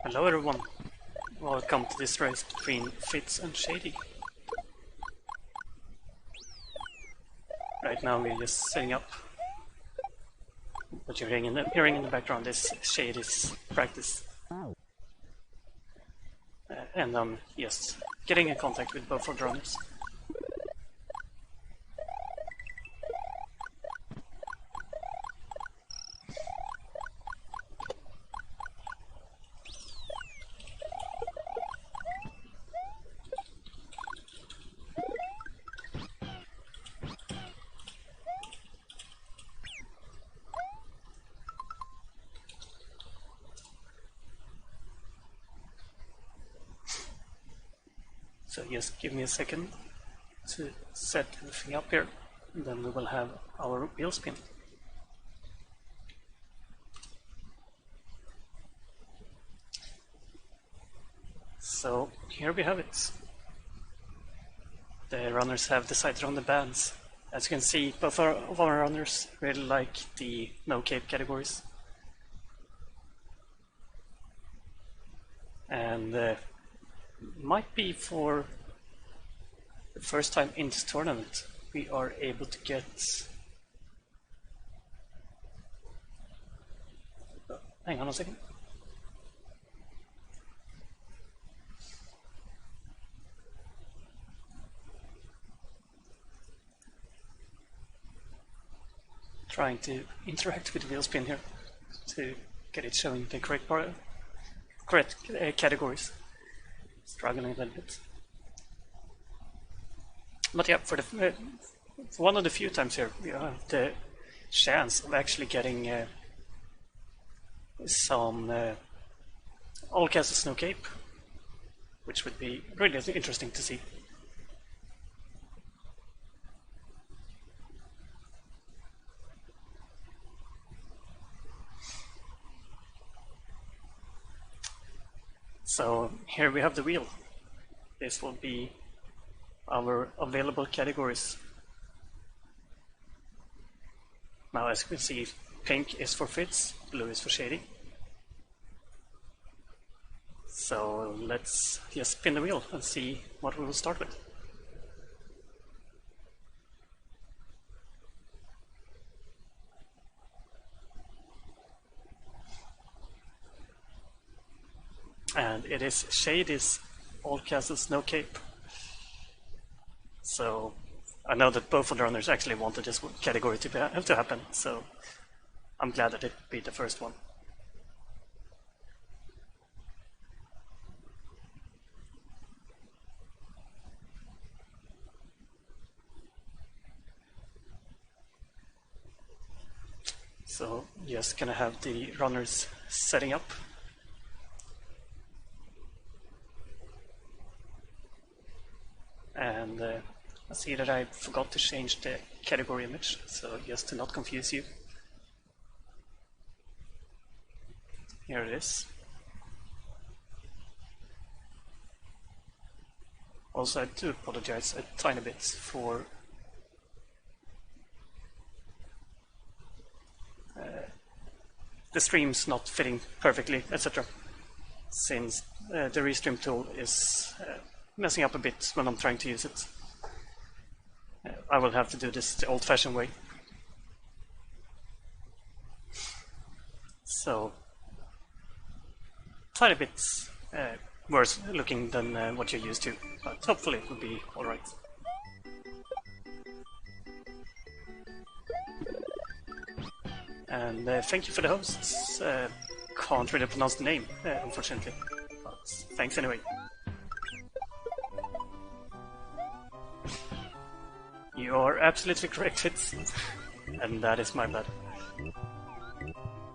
Hello everyone, welcome to this race between Fitz and Shady. Right now we're just setting up. What you're hearing in the background is Shady's practice. And I'm just getting in contact with both of the runners. So just give me a second to set everything up here, and then we will have our wheel spin. So here we have it. The runners have decided on the bands. As you can see, both of our runners really like the no cape categories. And might be for the first time in this tournament we are able to get hang on a second. Trying to interact with the wheel spin here to get it showing the correct categories. Struggling a little bit. But yeah, for one of the few times here, we have the chance of actually getting some all castles no cape, which would be really interesting to see. So here we have the wheel. This will be our available categories. Now, as you can see, pink is for Fitz, blue is for Shady. So let's just spin the wheel and see what we will start with. And it is Shady's all castles no cape. So I know that both of the runners actually wanted this category to happen, so I'm glad that it be the first one. So just gonna have the runners setting up. And I see that I forgot to change the category image, so just to not confuse you. Here it is. Also, I do apologize a tiny bit for the streams not fitting perfectly, etc. Since the restream tool is messing up a bit when I'm trying to use it. I will have to do this the old-fashioned way. So, tiny bit worse looking than what you're used to, but hopefully it will be alright. And thank you for the hosts. Can't really pronounce the name, unfortunately. But thanks anyway. You are absolutely correct, Fitz. And that is my bad.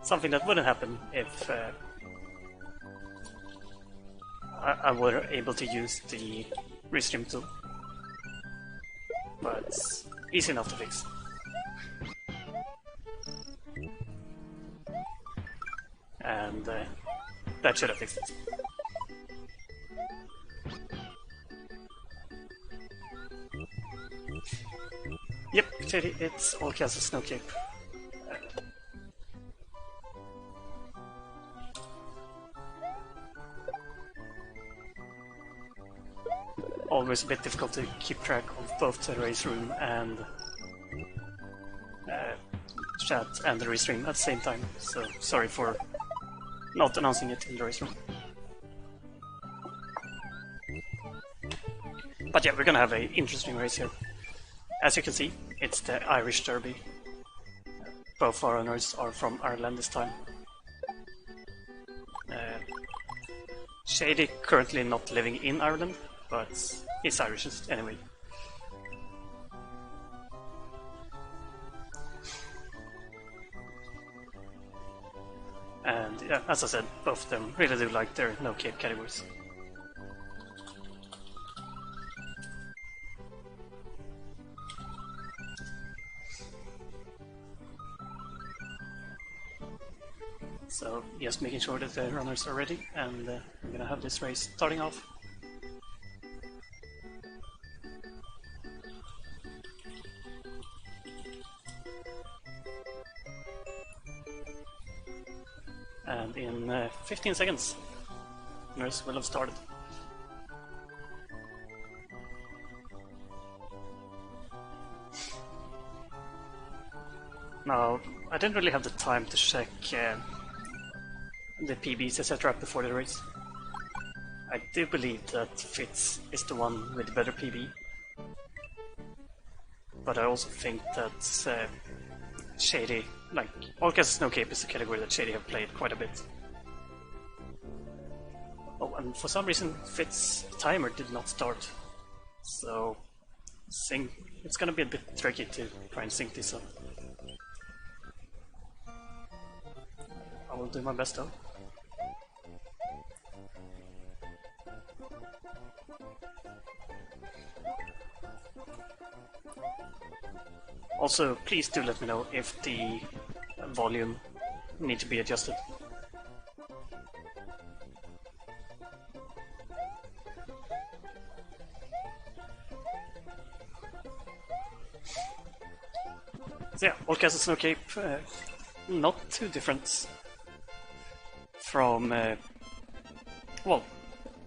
Something that wouldn't happen if I were able to use the restream tool. But it's easy enough to fix. And that should have fixed it. Yep, Shady, it's all castles Snow Cape. Always a bit difficult to keep track of both the race room and chat and the restream at the same time, so sorry for not announcing it in the race room. But yeah, we're gonna have an interesting race here. As you can see, it's the Irish Derby. Both our owners are from Ireland this time. Shady currently not living in Ireland, but he's Irish anyway. And yeah, as I said, both of them really do like their no cape categories. So just making sure that the runners are ready, and I'm gonna have this race starting off. And in 15 seconds, runners will have started. Now, I didn't really have the time to check the PBs etc. before the race. I do believe that Fitz is the one with the better PB, but I also think that Shady, like all castles Snow Cape, is a category that Shady have played quite a bit. Oh, and for some reason Fitz timer did not start, so it's gonna be a bit tricky to try and sync this up. I will do my best though. Also, please do let me know if the volume need to be adjusted. So yeah, all castles Snow Cape, not too different from well,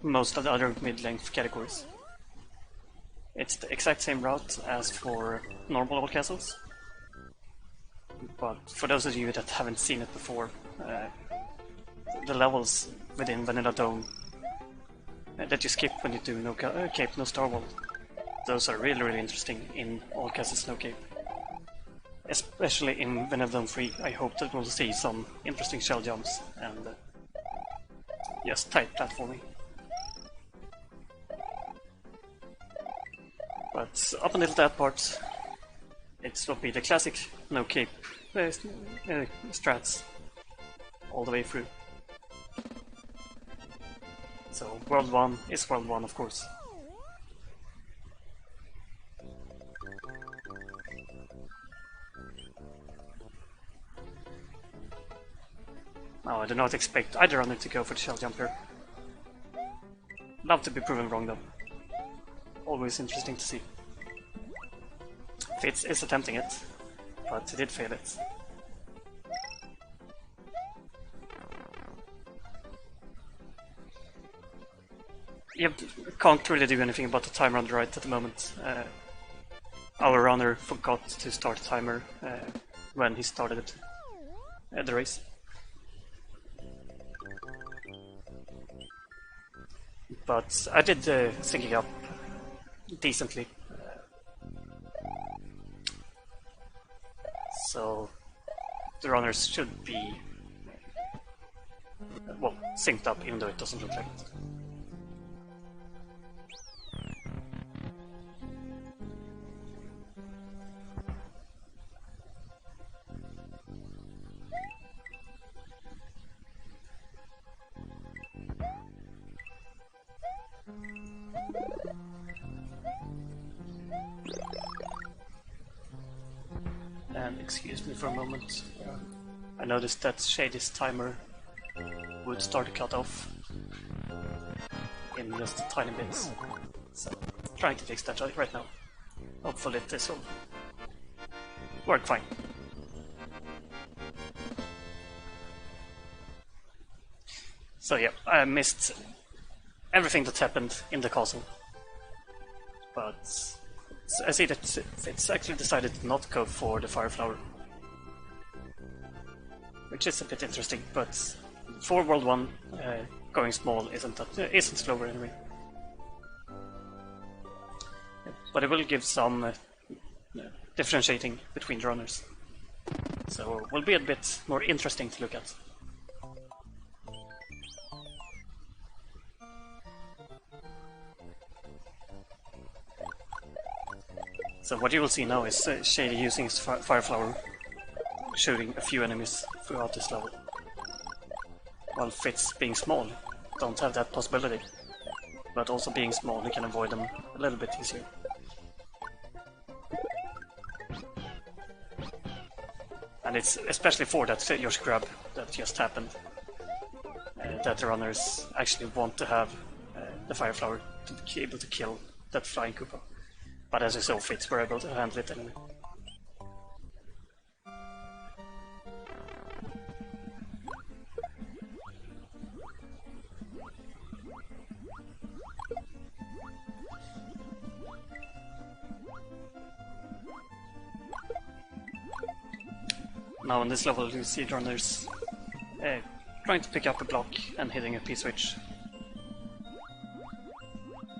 most of the other mid-length categories. It's the exact same route as for normal all castles, but for those of you that haven't seen it before, the levels within Vanilla Dome that you skip when you do no Cape, no Star World, those are really interesting in all castles Snow Cape. Especially in Vanilla Dome 3, I hope that we'll see some interesting shell jumps and just tight platforming. But up until that part, it will be the classic no cape strats all the way through. So World 1 is World 1, of course. Now, I do not expect either runner to go for the shell jump here. Love to be proven wrong though. Always interesting to see. Fitz is attempting it, but he did fail it. You can't really do anything about the timer on the right at the moment. Our runner forgot to start the timer when he started the race. But I did sync it up decently. So the runners should be well, synced up, even though it doesn't look like it. And excuse me for a moment. I noticed that Shady's timer would start to cut off in just tiny bits. So, trying to fix that right now. Hopefully this will work fine. So yeah, I missed everything that happened in the castle. But I see that Fitz actually decided to not go for the Fire Flower. Which is a bit interesting, but for World 1, going small isn't slower anyway. But it will give some differentiating between the runners. So it will be a bit more interesting to look at. So what you will see now is Shady using his Fire Flower, shooting a few enemies throughout this level. While Fitz, being small, don't have that possibility. But also being small, he can avoid them a little bit easier. And it's especially for that Yoshi grab that just happened, that the runners actually want to have the Fire Flower to be able to kill that flying Koopa. But as you saw, Fitz were able to handle it anyway. Now on this level you see the runners trying to pick up a block and hitting a P-switch.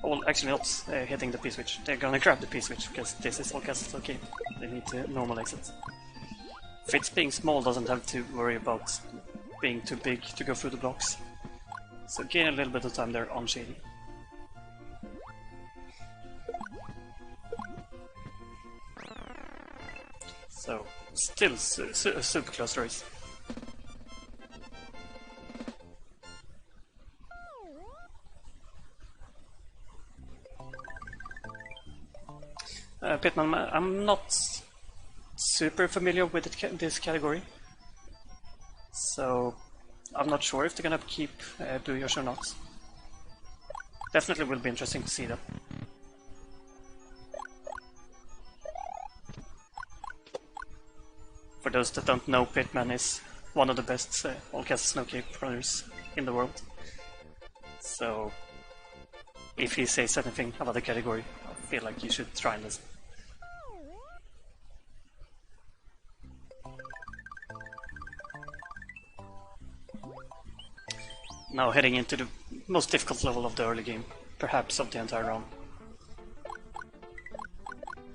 Well, actually not hitting the P-switch, they're gonna grab the P-switch because this is all castles okay. They need to normalize it. Fitz being small doesn't have to worry about being too big to go through the blocks. So gain a little bit of time there on Shady. So, still super close race. Pitman, I'm not super familiar with this category, so I'm not sure if they're gonna keep Blue Yoshi or not. Definitely will be interesting to see them. For those that don't know, Pitman is one of the best all-cast Snow Cape runners in the world. So, if he says anything about the category, I feel like you should try and listen. Now heading into the most difficult level of the early game, perhaps of the entire round.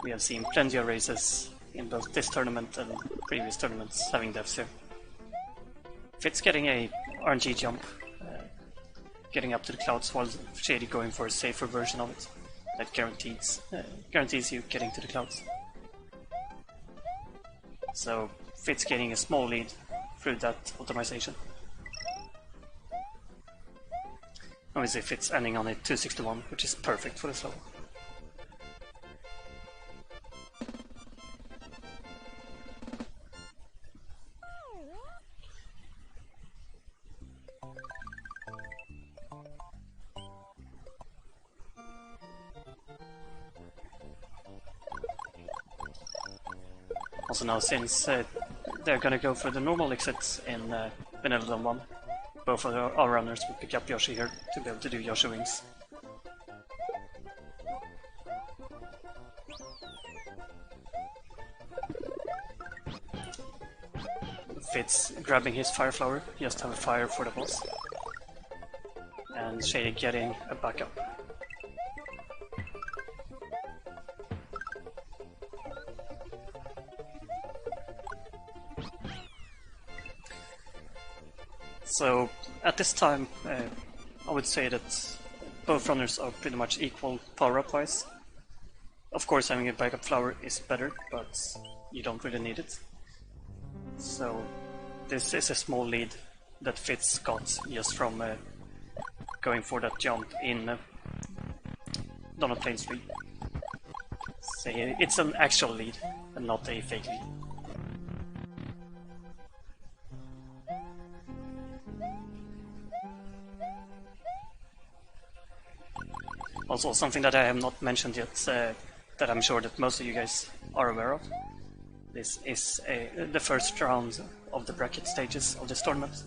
We have seen plenty of races in both this tournament and previous tournaments having deaths here. Fitz getting a RNG jump, getting up to the clouds, while Shady going for a safer version of it that guarantees you getting to the clouds. So Fitz getting a small lead through that optimization. Obviously Fitz ending on a 261, which is perfect for this level. Also now, since they're gonna go for the normal exits in Vanilla Zone 1, both of our runners will pick up Yoshi here to be able to do Yoshi wings. Fitz grabbing his Fire Flower, just to have a fire for the boss. And Shady getting a backup. So at this time, I would say that both runners are pretty much equal power-up wise. Of course, having a backup flower is better, but you don't really need it. So this is a small lead that Fitz got just from going for that jump in Donut Plains 3. So it's an actual lead and not a fake lead. Also, something that I have not mentioned yet, that I'm sure that most of you guys are aware of. This is the first round of the bracket stages of this tournament.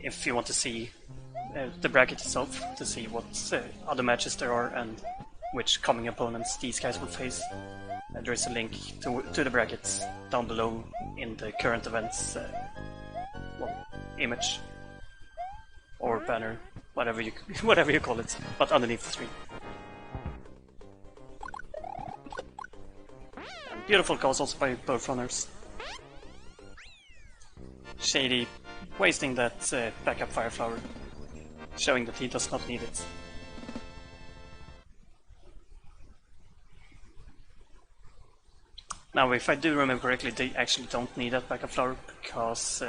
If you want to see the bracket itself, to see what other matches there are and which coming opponents these guys will face, there is a link to the brackets down below in the current events image or banner, whatever you call it, but underneath the screen. And beautiful calls also by both runners. Shady wasting that backup fire flower, showing that he does not need it. Now, if I do remember correctly, they actually don't need that backup flower because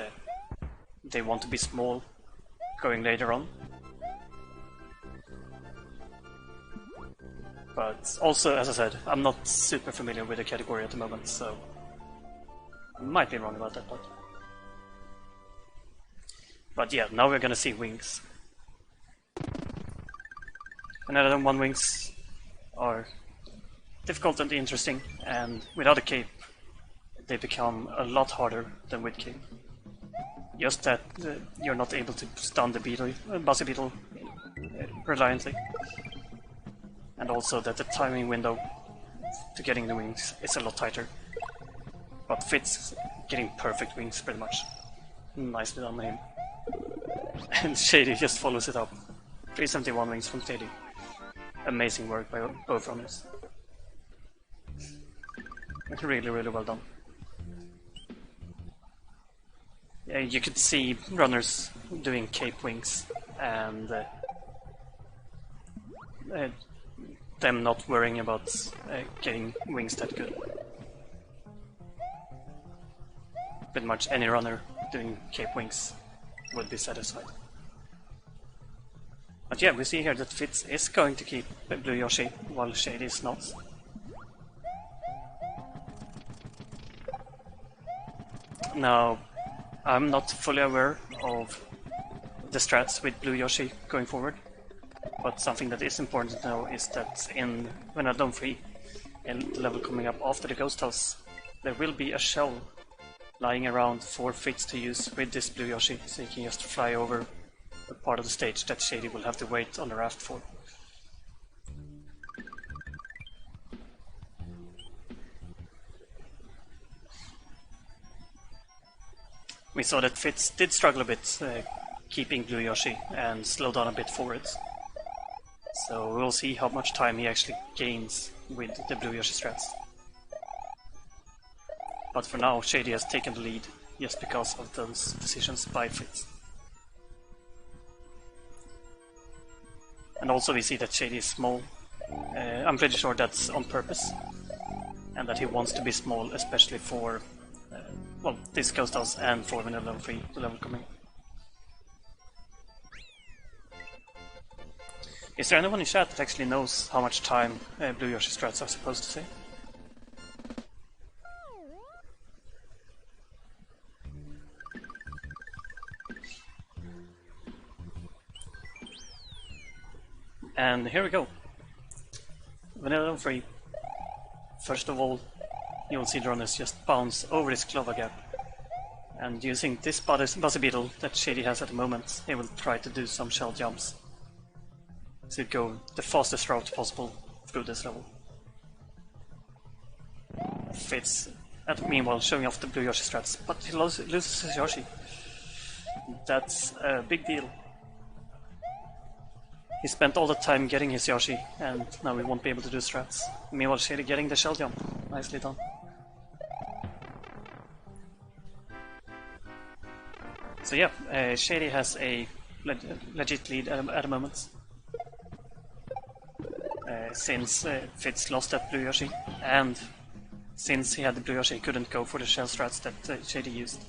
they want to be small going later on. But also, as I said, I'm not super familiar with the category at the moment, so I might be wrong about that part. But yeah, now we're gonna see wings. Another one wings are difficult and interesting, and without a cape, they become a lot harder than with cape. Just that you're not able to stun the bossy beetle reliantly. And also that the timing window to getting the wings is a lot tighter. But Fitz getting perfect wings pretty much. Nicely done by him. And Shady just follows it up. 371 wings from Shady. Amazing work by both runners. Really, really well done. Yeah, you could see runners doing cape wings and them not worrying about getting wings that good. Pretty much any runner doing cape wings would be satisfied. But yeah, we see here that Fitz is going to keep Blue Yoshi while Shady is not. Now, I'm not fully aware of the strats with Blue Yoshi going forward, but something that is important to know is that in Vanilla Dome 3, in the level coming up after the Ghost House, there will be a shell lying around for Fitz to use with this Blue Yoshi, so he can just fly over a part of the stage that Shady will have to wait on the raft for. We saw that Fitz did struggle a bit keeping Blue Yoshi and slow down a bit for it. So we'll see how much time he actually gains with the Blue Yoshi strats. But for now, Shady has taken the lead just because of those decisions by Fitz. And also we see that Shady is small. I'm pretty sure that's on purpose. And that he wants to be small, especially for well, this Ghost House and for Vanilla Level 3, the level coming. Is there anyone in chat that actually knows how much time Blue Yoshi strats are supposed to say? And here we go. Vanilla Level 3. First of all, you'll see the runners just bounce over this clover gap. And using this bossy beetle that Shady has at the moment, he will try to do some shell jumps to go the fastest route possible through this level. Fitz, meanwhile, showing off the Blue Yoshi strats, but he loses his Yoshi. That's a big deal. He spent all the time getting his Yoshi, and now he won't be able to do strats. Meanwhile, Shady getting the shell jump. Nicely done. So yeah, Shady has a legit lead at the moment. Since Fitz lost that blue Yoshi, and since he had the blue Yoshi, he couldn't go for the shell strats that Shady used.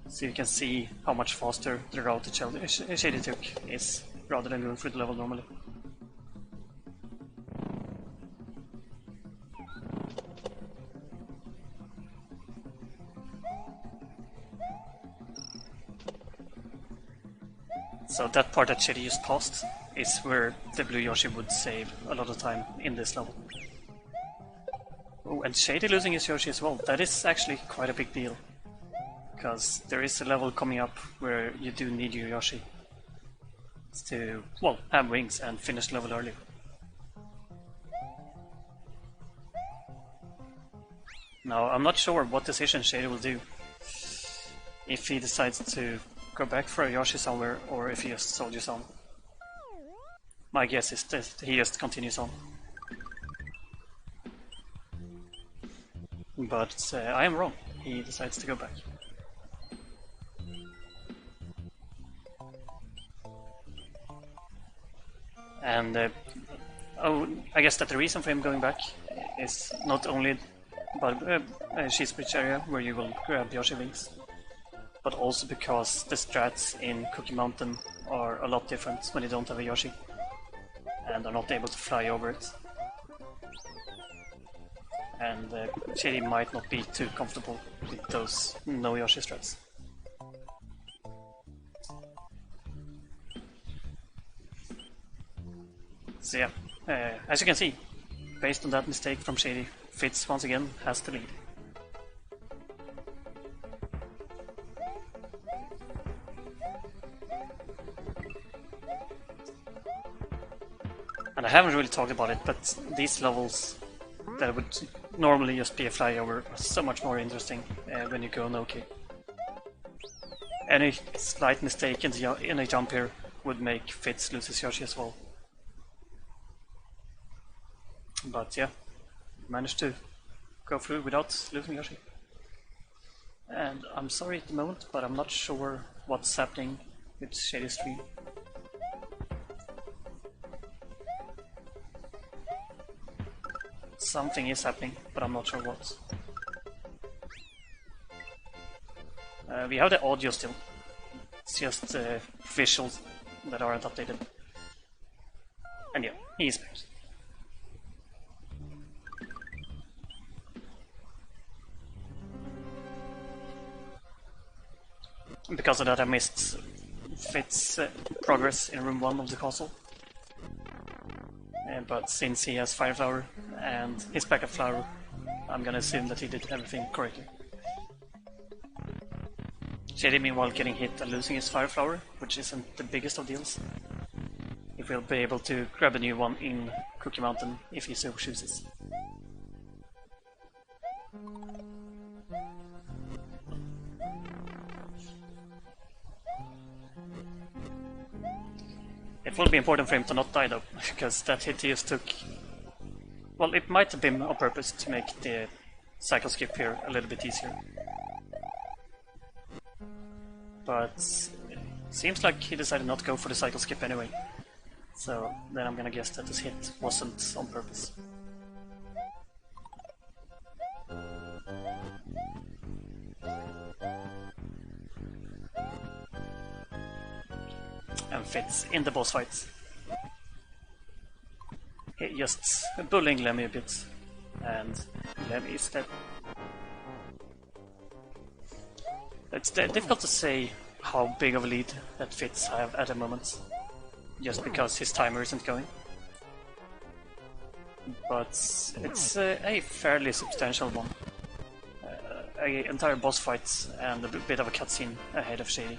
So you can see how much faster the route that Shady took is, rather than going through the level normally. So that part that Shady just passed is where the blue Yoshi would save a lot of time in this level. Oh, and Shady losing his Yoshi as well, that is actually quite a big deal. Because there is a level coming up where you do need your Yoshi to, well, have wings and finish the level early. Now, I'm not sure what decision Shady will do. If he decides to go back for a Yoshi somewhere, or if he just soldiers on. My guess is that he just continues on. But I am wrong. He decides to go back. And I guess that the reason for him going back is not only about Cheese Bridge area where you will grab Yoshi wings, but also because the strats in Cookie Mountain are a lot different when you don't have a Yoshi and are not able to fly over it. And Shady might not be too comfortable with those no Yoshi strats. So yeah, as you can see, based on that mistake from Shady, Fitz once again has the lead. And I haven't really talked about it, but these levels that would normally just be a flyover are so much more interesting when you go no-K. Any slight mistake in a jump here would make Fitz lose his Yoshi as well. But yeah, managed to go through without losing Yoshi. And I'm sorry at the moment, but I'm not sure what's happening with Shady's stream. Something is happening, but I'm not sure what. We have the audio still. It's just visuals that aren't updated. And yeah, he is back. Because of that, I missed Fitz's progress in room 1 of the castle. But since he has Fire Flower and his backup flower, I'm gonna assume that he did everything correctly. Shady meanwhile getting hit and losing his Fire Flower, which isn't the biggest of deals. He will be able to grab a new one in Cookie Mountain if he so chooses. It will be important for him to not die though, because that hit he just took... Well, it might have been on purpose to make the cycle skip here a little bit easier. But it seems like he decided not to go for the cycle skip anyway. So then I'm gonna guess that this hit wasn't on purpose. And Fitz in the boss fight. He just bullying Lemmy a bit, and Lemmy is dead. It's difficult to say how big of a lead that Fitz have at the moment, just because his timer isn't going. But it's a fairly substantial one. An entire boss fight and a bit of a cutscene ahead of Shady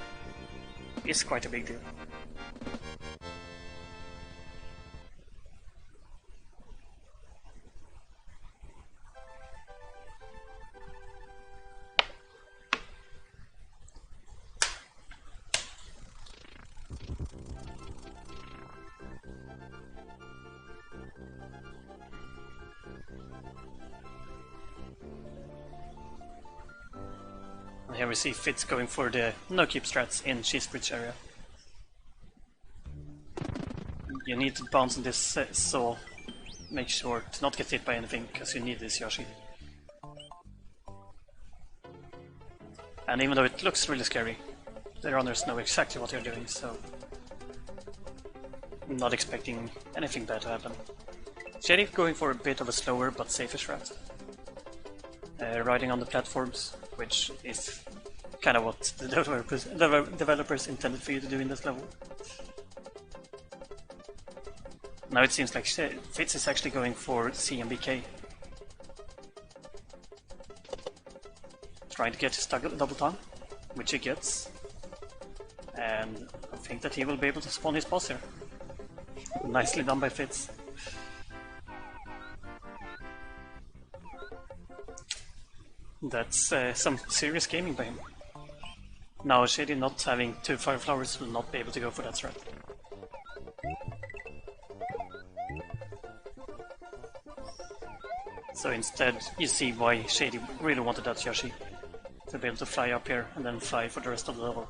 is quite a big deal. And here we see Fitz going for the no-keep strats in Cheese Bridge area. You need to bounce on this so make sure to not get hit by anything, because you need this Yoshi. And even though it looks really scary, the runners know exactly what they're doing, so I'm not expecting anything bad to happen. Shady going for a bit of a slower but safer strat. Riding on the platforms, which is kind of what the developers intended for you to do in this level. Now it seems like Fitz is actually going for CMBK. Trying to get his double tongue, which he gets. And I think that he will be able to spawn his boss here. Nicely done by Fitz. That's some serious gaming by him. Now Shady not having 2 fire flowers will not be able to go for that strat. So instead you see why Shady really wanted that Yoshi. To be able to fly up here and then fly for the rest of the level.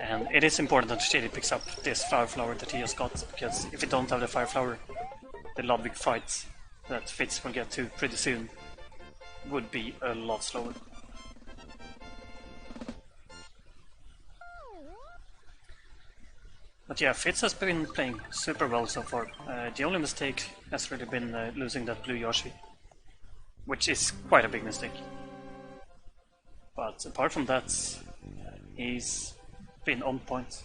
And it is important that Shady picks up this fire flower that he just got, because if you don't have the fire flower, the Ludwig fight that Fitz will get to pretty soon would be a lot slower. But yeah, Fitz has been playing super well so far. The only mistake has really been losing that blue Yoshi, which is quite a big mistake. But apart from that, he's been on point.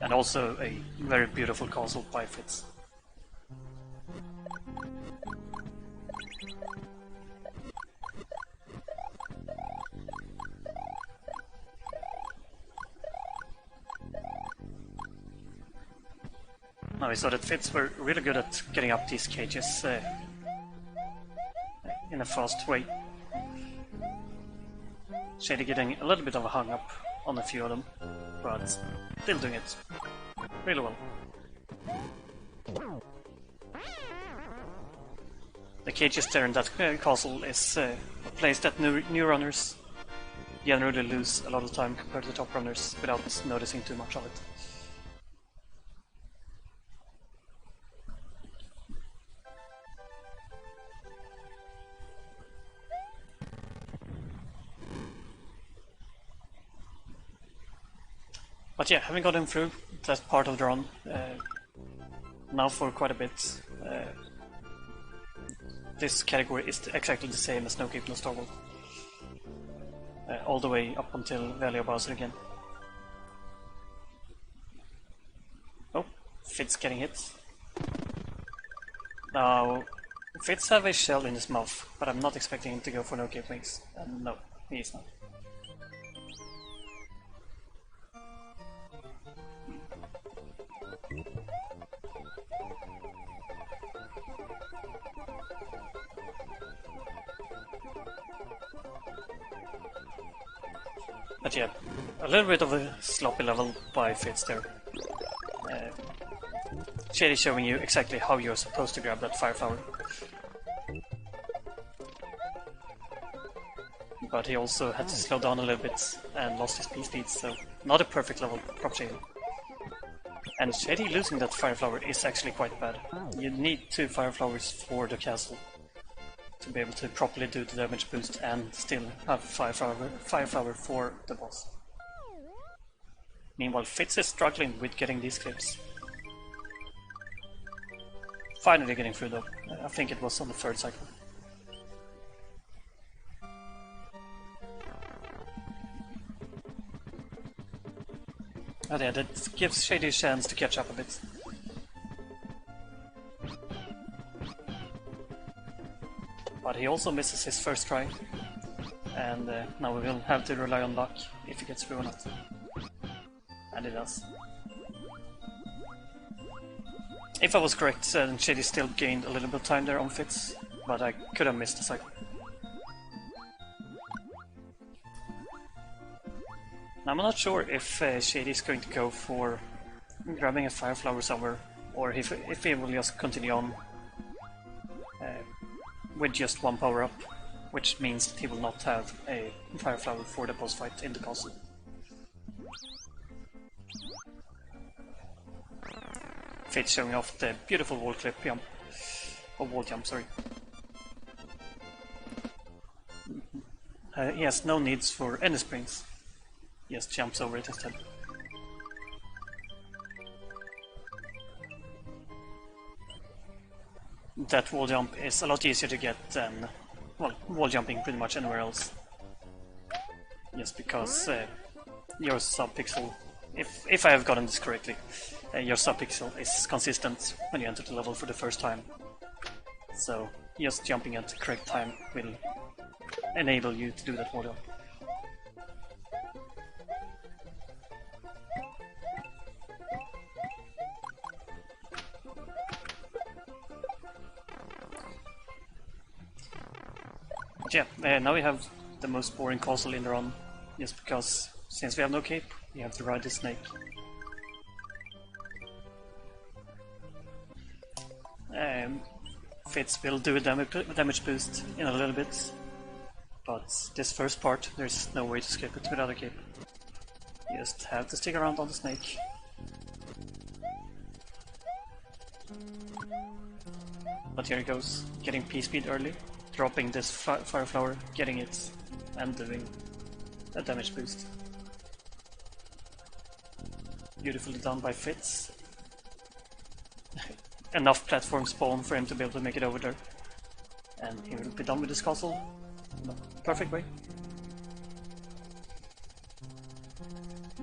And also a very beautiful castle by Fitz. Now we saw that Fitz were really good at getting up these cages in a fast way. Shady getting a little bit of a hung up on a few of them, but still doing it really well. The cages there in that castle is a place that new runners generally lose a lot of time compared to the top runners without noticing too much of it. But yeah, having gotten through that part of the run now for quite a bit, this category is exactly the same as No Cape No Struggle, all the way up until Valley of Bowser again. Oh, Fitz getting hit. Now, Fitz have a shell in his mouth, but I'm not expecting him to go for No Cape Wings, and no, he is not. But yeah, a little bit of a sloppy level by Fitz there. Shady showing you exactly how you're supposed to grab that fire flower. But he also had to slow down a little bit and lost his P-speed, so not a perfect level from Shady. And Shady losing that fire flower is actually quite bad. You need 2 fire flowers for the castle to be able to properly do the damage boost and still have fire flower for the boss. Meanwhile, Fitz is struggling with getting these clips. Finally getting through though. I think it was on the 3rd cycle. Oh yeah, that gives Shady a chance to catch up a bit. But he also misses his first try, and now we will have to rely on luck if he gets through or not. And he does. If I was correct, then Shady still gained a little bit of time there on Fitz, but I could have missed the cycle. I'm not sure if Shady is going to go for grabbing a fire flower somewhere, or if he will just continue on with just one power up, which means that he will not have a fire flower for the boss fight in the castle. Fitz showing off the beautiful wall clip jump, or wall jump, sorry. He has no needs for any springs. He just jumps over it instead. That wall jump is a lot easier to get than, well, wall jumping pretty much anywhere else. Just because your sub-pixel, if I have gotten this correctly, your sub-pixel is consistent when you enter the level for the first time. So just jumping at the correct time will enable you to do that wall jump. Yeah, now we have the most boring castle in the run, just because since we have no cape, we have to ride the snake. Fitz will do a damage boost in a little bit, but this first part there's no way to skip it without a cape. You just have to stick around on the snake. But here he goes, getting P-speed early, dropping this fire flower, getting it, and doing a damage boost. Beautifully done by Fitz. Enough platform spawn for him to be able to make it over there. And he will be done with this castle in a perfect way.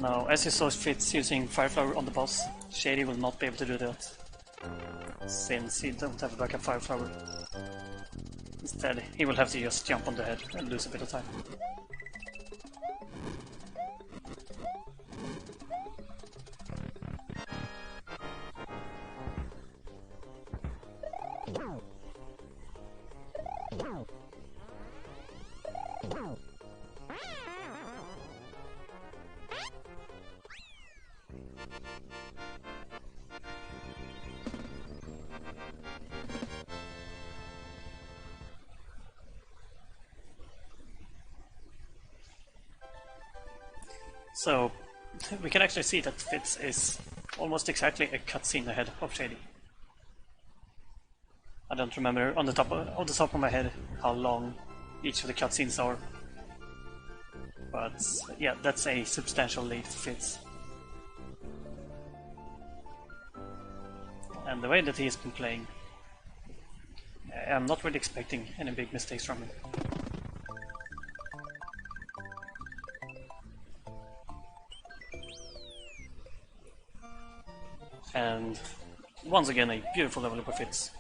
Now, as you saw Fitz using fire flower on the boss, Shady will not be able to do that, since he don't have a backup fire flower. Instead, he will have to just jump on the head and lose a bit of time. So, we can actually see that Fitz is almost exactly a cutscene ahead of Shady. I don't remember on the top of my head how long each of the cutscenes are, but yeah, that's a substantial lead for Fitz. And the way that he's been playing, I'm not really expecting any big mistakes from him. And once again, a beautiful level up of Fitz.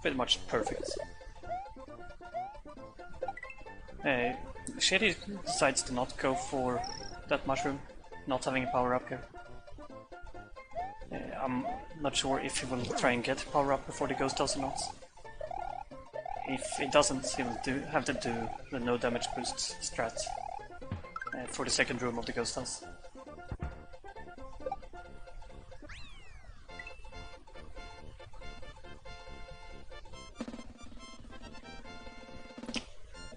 Pretty much perfect. Shady decides to not go for that mushroom, not having a power up here. I'm not sure if he will try and get power up before the ghost does or not. If he doesn't, he will have to do the no damage boost strat for the second room of the ghost house.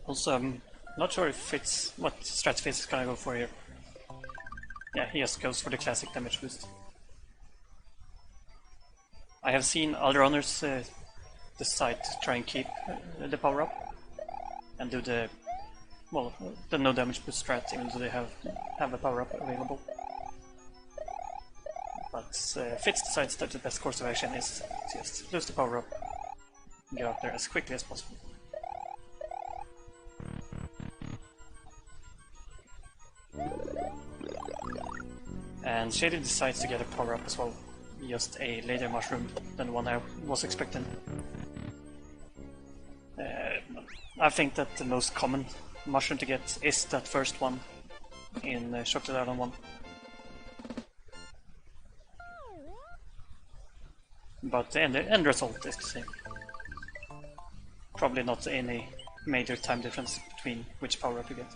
Also, I'm not sure if Fitz, what strat Fitz is gonna go for here. Yeah, he just goes for the classic damage boost. I have seen other runners decide to try and keep the power up and do the no damage boost strat, even though they have a power up available. But Fitz decides that the best course of action is to just lose the power up and get up there as quickly as possible. And Shady decides to get a power up as well, just a later mushroom than the one I was expecting. I think that the most common mushroom to get is that first one in Shock the Island 1. But the end result is the same. Probably not any major time difference between which power up you get.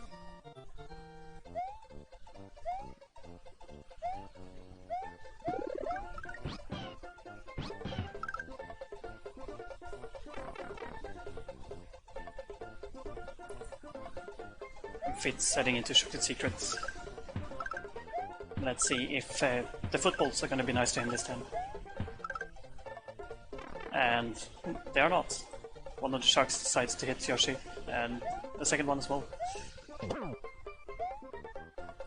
Fitz heading into Chocolate Secrets. Let's see if the footballs are going to be nice to him this time. And they are not. One of the sharks decides to hit Yoshi, and the second one as well.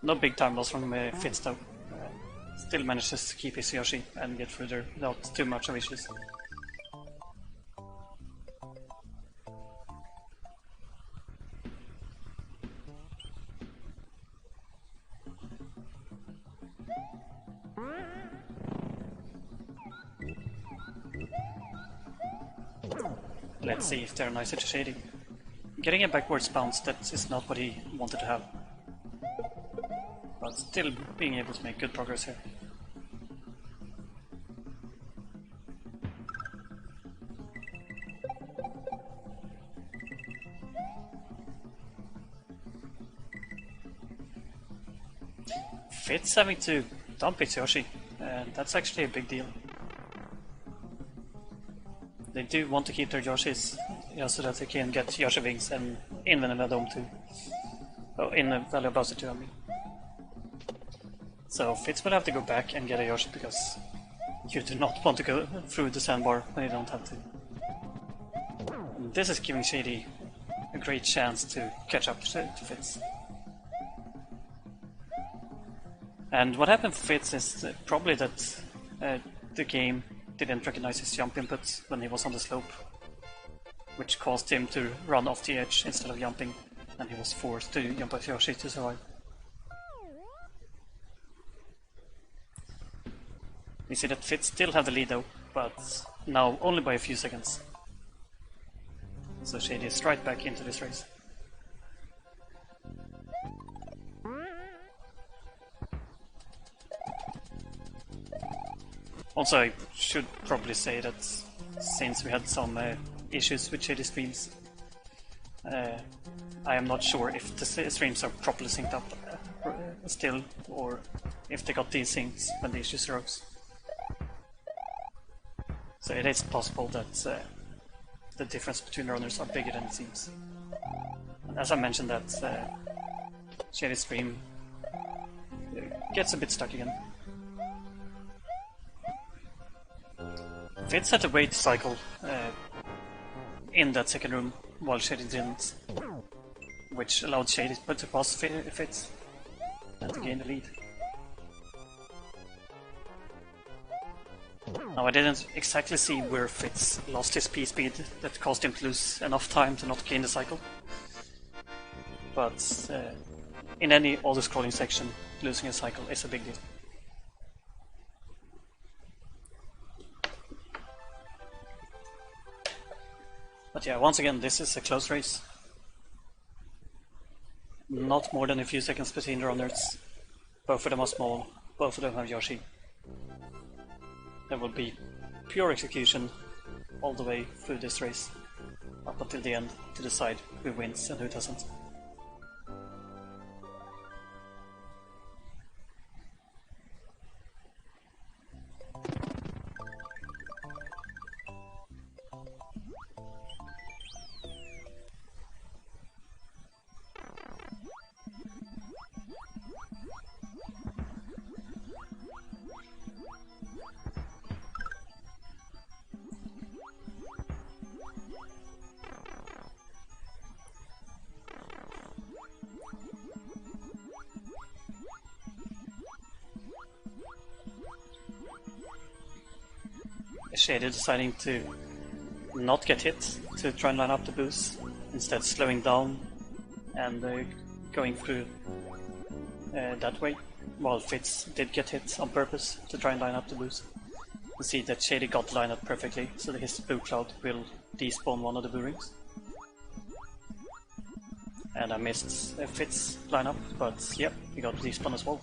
No big time loss from Fitz though. Still manages to keep his Yoshi and get through there without too much of issues. Let's see if they're nicer to Shady. Getting a backwards bounce, that is not what he wanted to have. But still being able to make good progress here. Fitz having to dump his Yoshi, and that's actually a big deal. They do want to keep their Yoshis, so that they can get Yoshi Wings and in Vanilla Dome too. Oh, in the Valley of Bowser too, I mean. So Fitz will have to go back and get a Yoshi because you do not want to go through the sandbar when you don't have to. And this is giving Shady a great chance to catch up to Fitz. And what happened for Fitz is probably that the game didn't recognize his jump input when he was on the slope, which caused him to run off the edge instead of jumping, and he was forced to jump off Yoshi to survive. We see that Fitz still have the lead though, but now only by a few seconds. So Shady is right back into this race. Also, I should probably say that since we had some issues with Shady streams, I am not sure if the streams are properly synced up still, or if they got desyncs when the issues arose. So it is possible that the difference between the runners are bigger than it seems. And as I mentioned, that Shady stream gets a bit stuck again. Fitz had to wait cycle in that second room while Shady didn't, which allowed Shady to pass Fitz and to gain the lead. Now I didn't exactly see where Fitz lost his P-speed that caused him to lose enough time to not gain the cycle, but in any auto-scrolling section, losing a cycle is a big deal. But yeah, once again, this is a close race. Not more than a few seconds between the runners. Both of them are small, both of them have Yoshi. There will be pure execution all the way through this race, up until the end, to decide who wins and who doesn't. Shady deciding to not get hit to try and line up the boost, instead slowing down and going through that way, while Fitz did get hit on purpose to try and line up the boost. You see that Shady got lined up perfectly, so that his boo cloud will despawn one of the boo rings. And I missed Fitz lineup, but yep, he got despawn as well.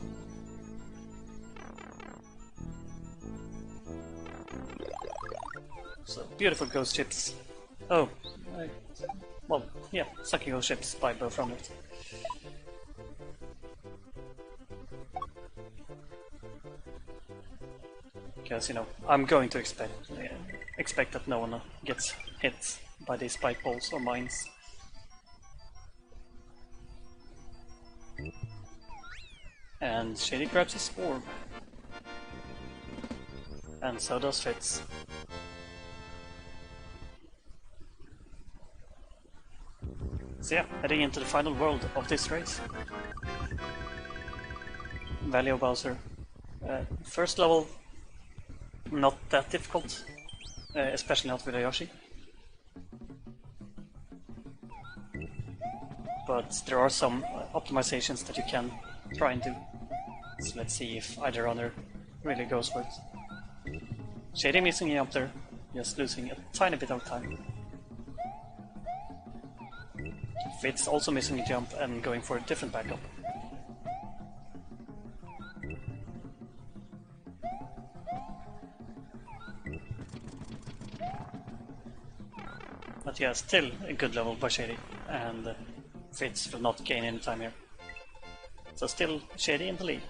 So, beautiful ghost chips. Oh, well, yeah, sucking ghost chips by both runners. Because, you know, I'm going to expect that no one gets hit by these spike balls or mines. And Shady grabs his orb. And so does Fitz. So yeah, heading into the final world of this race. Valley of Bowser. First level, not that difficult, especially not with a Yoshi. But there are some optimizations that you can try and do. So let's see if either runner really goes for it. Shady missing a jump there, just losing a tiny bit of time. Fitz also missing a jump and going for a different backup. But yeah, still a good level by Shady, and Fitz will not gain any time here. So still Shady in the lead.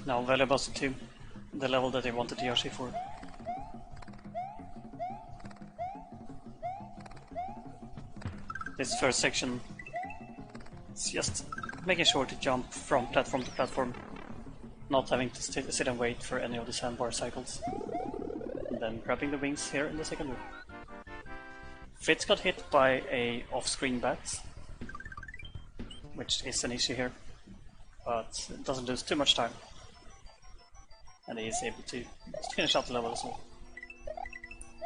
Now Valley of Bowser 2, the level that they wanted Yoshi for. This first section is just making sure to jump from platform to platform, not having to sit and wait for any of the sandbar cycles, and then grabbing the wings here in the second loop. Fitz got hit by a off-screen bat, which is an issue here, but it doesn't lose too much time, and he is able to finish out the level as well,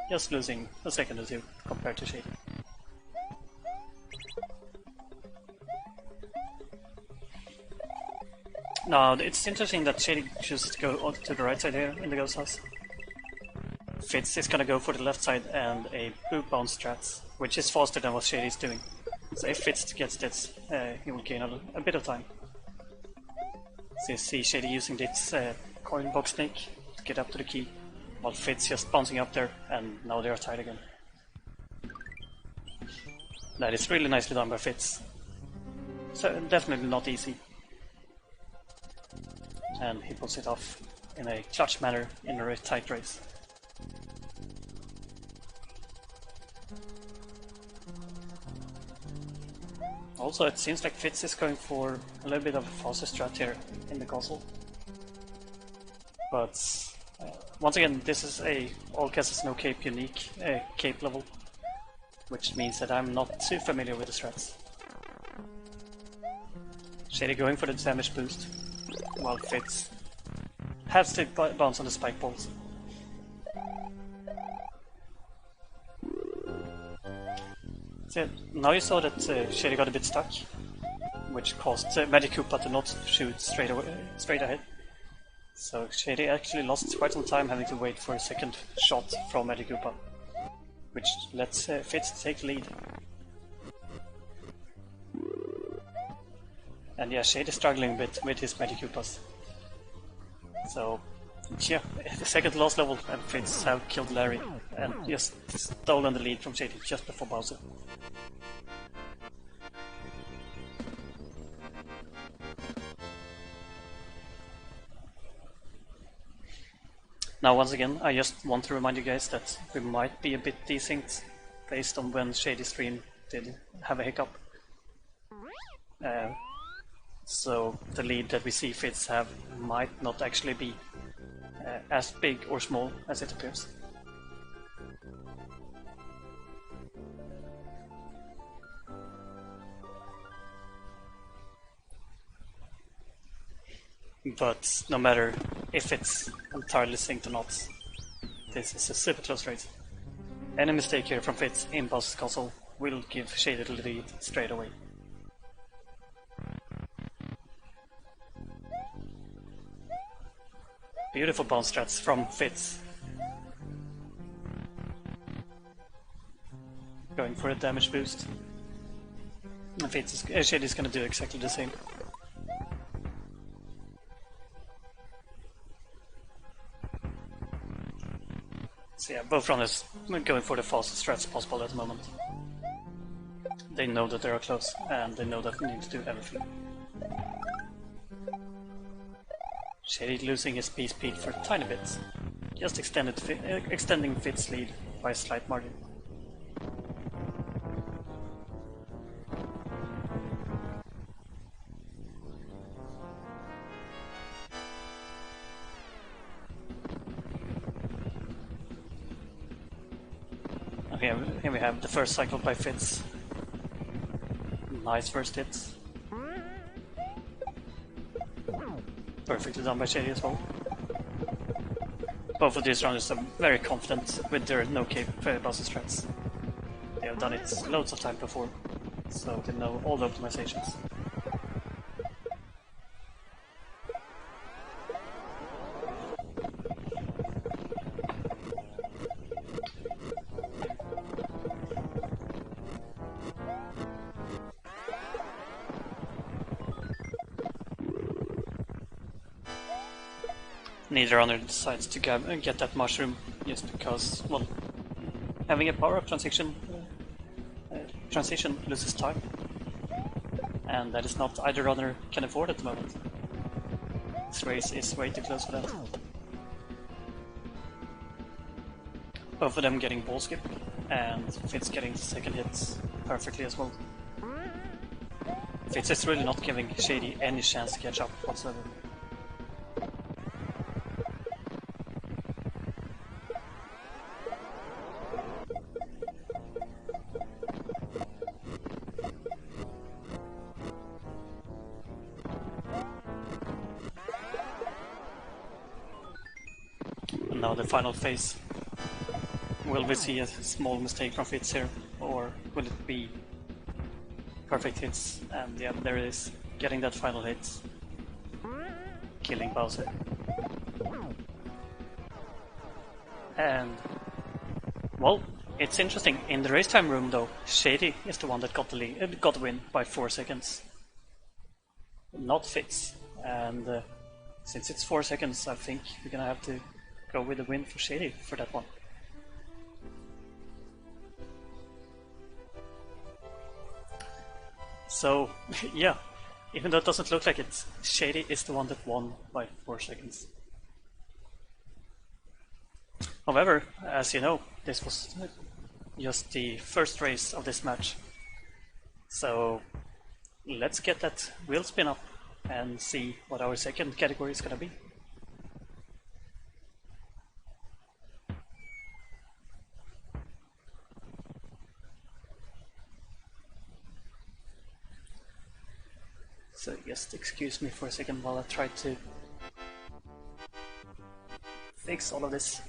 just losing a second or two compared to Shady. Now, it's interesting that Shady chooses to go to the right side here in the ghost house. Fitz is gonna go for the left side and a blue bounce strat, which is faster than what Shady is doing. So if Fitz gets this, he will gain a bit of time. So you see Shady using this coin box snake to get up to the key, while Fitz just bouncing up there, and now they are tied again. That is really nicely done by Fitz. So definitely not easy. And he pulls it off in a clutch manner in a tight race. Also, it seems like Fitz is going for a little bit of a faster strat here in the castle. But once again, this is a all castles no cape unique cape level, which means that I'm not too familiar with the strats. Shady going for the damage boost, while Fitz has to bounce on the spike balls. So now you saw that Shady got a bit stuck, which caused Magic Koopa to not shoot straight ahead. So Shady actually lost quite some time having to wait for a second shot from Magic Koopa, which lets Fitz take the lead. And yeah, Shady is struggling a bit with his Magic Koopas. So yeah, the second last level and Fitz have killed Larry and just stolen the lead from Shady just before Bowser. Now once again, I just want to remind you guys that we might be a bit desynced based on when Shady's stream did have a hiccup. So the lead that we see Fitz have might not actually be as big or small as it appears. But no matter if it's entirely synced or not, this is a super close race. Any mistake here from Fitz in Bowser's castle will give Shady the lead straight away. Beautiful bounce strats from Fitz. Going for a damage boost. And Shady is going to do exactly the same. So yeah, both runners are going for the fastest strats possible at the moment. They know that they are close, and they know that they need to do everything. Shady losing his speed for a tiny bit, just extending Fitz's lead by a slight margin. Okay, here we have the first cycle by Fitz. Nice first hit. Perfectly done by Shady as well. Both of these runners are very confident with their no-cape buzzer strats. They have done it loads of time before, so they know all the optimizations. Neither runner decides to get that mushroom just because, well, having a power-up transition loses time, and that is not either runner can afford at the moment. This race is way too close for that. Both of them getting ball skip, and Fitz getting the second hit perfectly as well. Fitz is really not giving Shady any chance to catch up whatsoever. Now the final phase. Will we see a small mistake from Fitz here, or will it be perfect hits? And yeah, there it is, getting that final hit, killing Bowser. And well, it's interesting. In the race time room, though, Shady is the one that got the win by 4 seconds, not Fitz. And since it's 4 seconds, I think we're gonna have to go with the win for Shady for that one. So, yeah, even though it doesn't look like it, Shady is the one that won by 4 seconds. However, as you know, this was just the first race of this match. So, let's get that wheel spin up and see what our second category is gonna be. So just excuse me for a second while I try to fix all of this.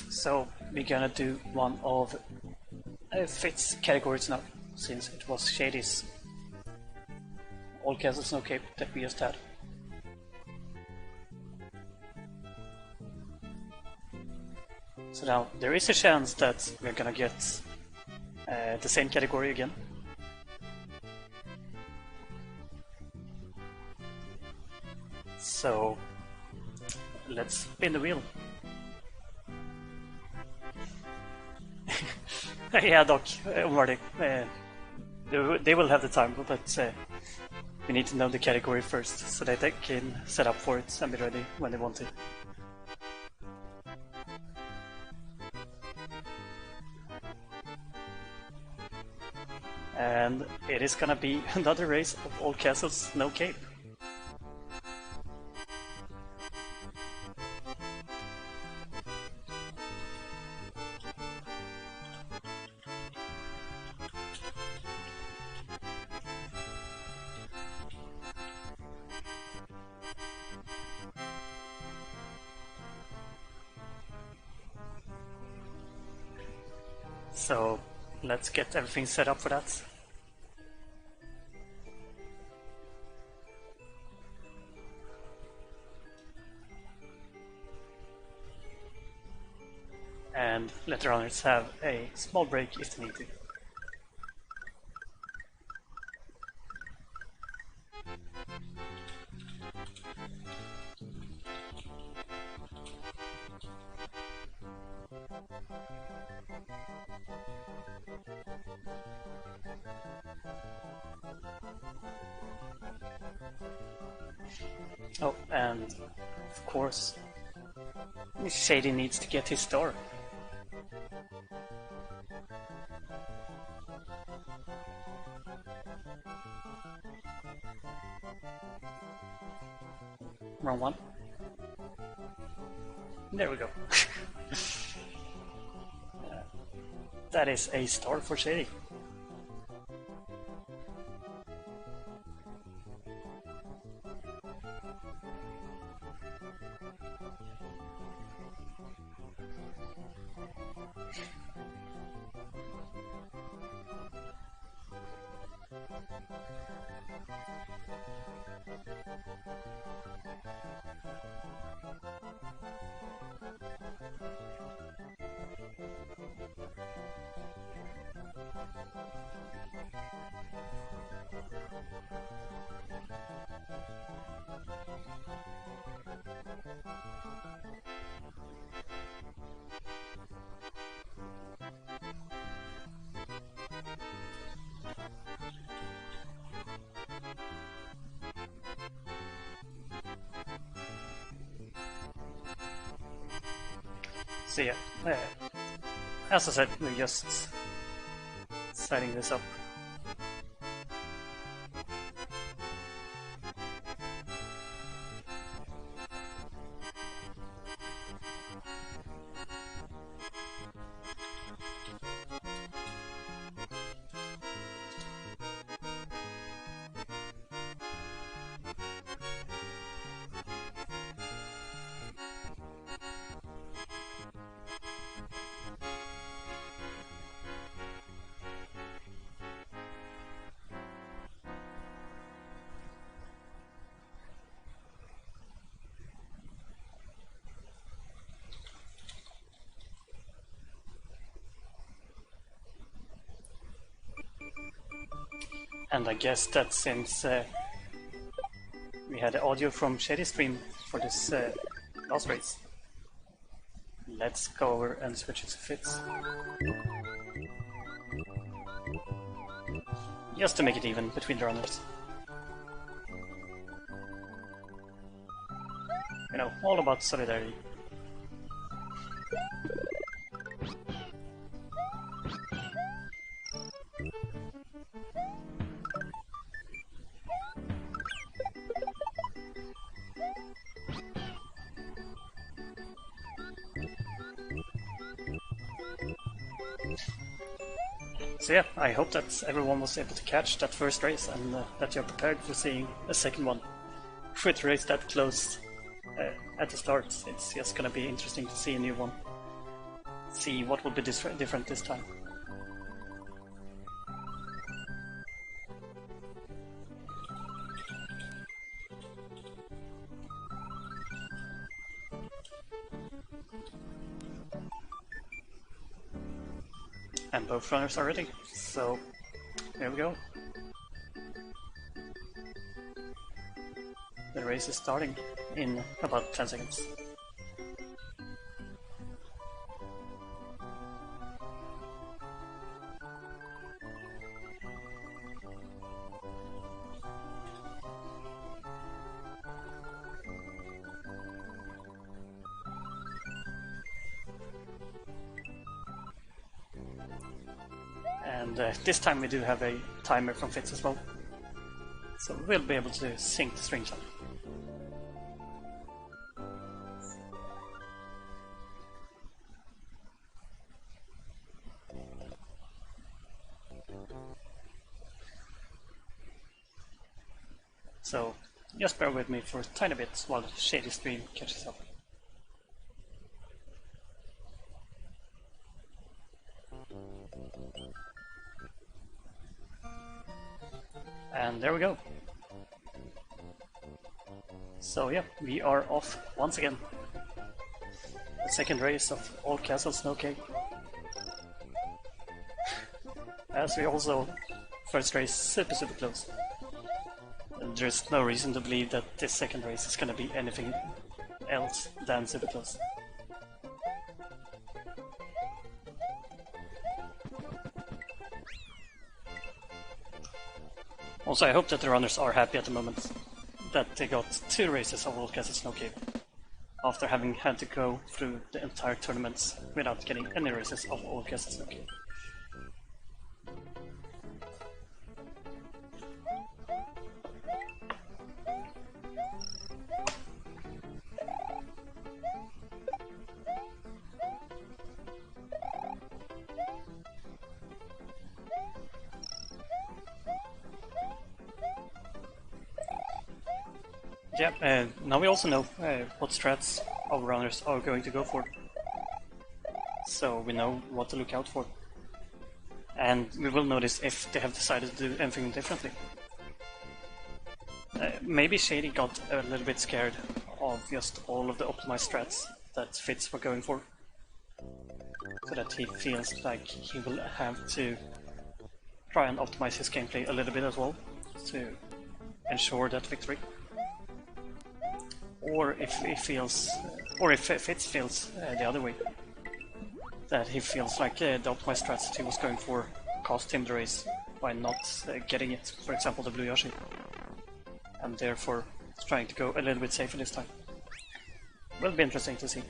So we're gonna do one of Fitz categories now, since it was Shady's all castles no cape that we just had. So now there is a chance that we're gonna get the same category again. So let's spin the wheel. Yeah, Doc, Marty, they will have the time, but we need to know the category first so that they can set up for it and be ready when they want to. And it is gonna be another race of all castles, no cape. So let's get everything set up for that. And let the runners have a small break if they need to. Of course. Shady needs to get his star. Wrong one. There we go. That is a star for Shady. So yeah, as I said, we're just setting this up. And I guess that since we had the audio from Shady stream for this last race, let's go over and switch it to Fitz. Just to make it even between the runners. You know, all about solidarity. So yeah, I hope that everyone was able to catch that first race and that you're prepared for seeing a second one. With a race that close at the start, it's just gonna be interesting to see a new one. See what will be different this time. And both runners are ready, so here we go. The race is starting in about 10 seconds. And this time we do have a timer from Fitz as well, so we'll be able to sync the strings up. So just bear with me for a tiny bit while the Shady stream catches up. And there we go. So yeah, we are off once again. The second race of All Castles No Cake. As we also first race super close. And there's no reason to believe that this second race is gonna be anything else than super close. Also, I hope that the runners are happy at the moment. that they got 2 races of All Castle Snow Cave, after having had to go through the entire tournaments without getting any races of All Castle Snow Cave. Yeah, now we also know what strats our runners are going to go for, so we know what to look out for, and we will notice if they have decided to do anything differently. Maybe Shady got a little bit scared of just all of the optimized strats that Fitz were going for, so that he feels like he will have to try and optimize his gameplay a little bit as well to ensure that victory. Or if he feels, or if Fitz feels the other way, that he feels like the optimized strats that he was going for cost him the race by not getting it, for example the blue Yoshi, and therefore trying to go a little bit safer this time. Will be interesting to see.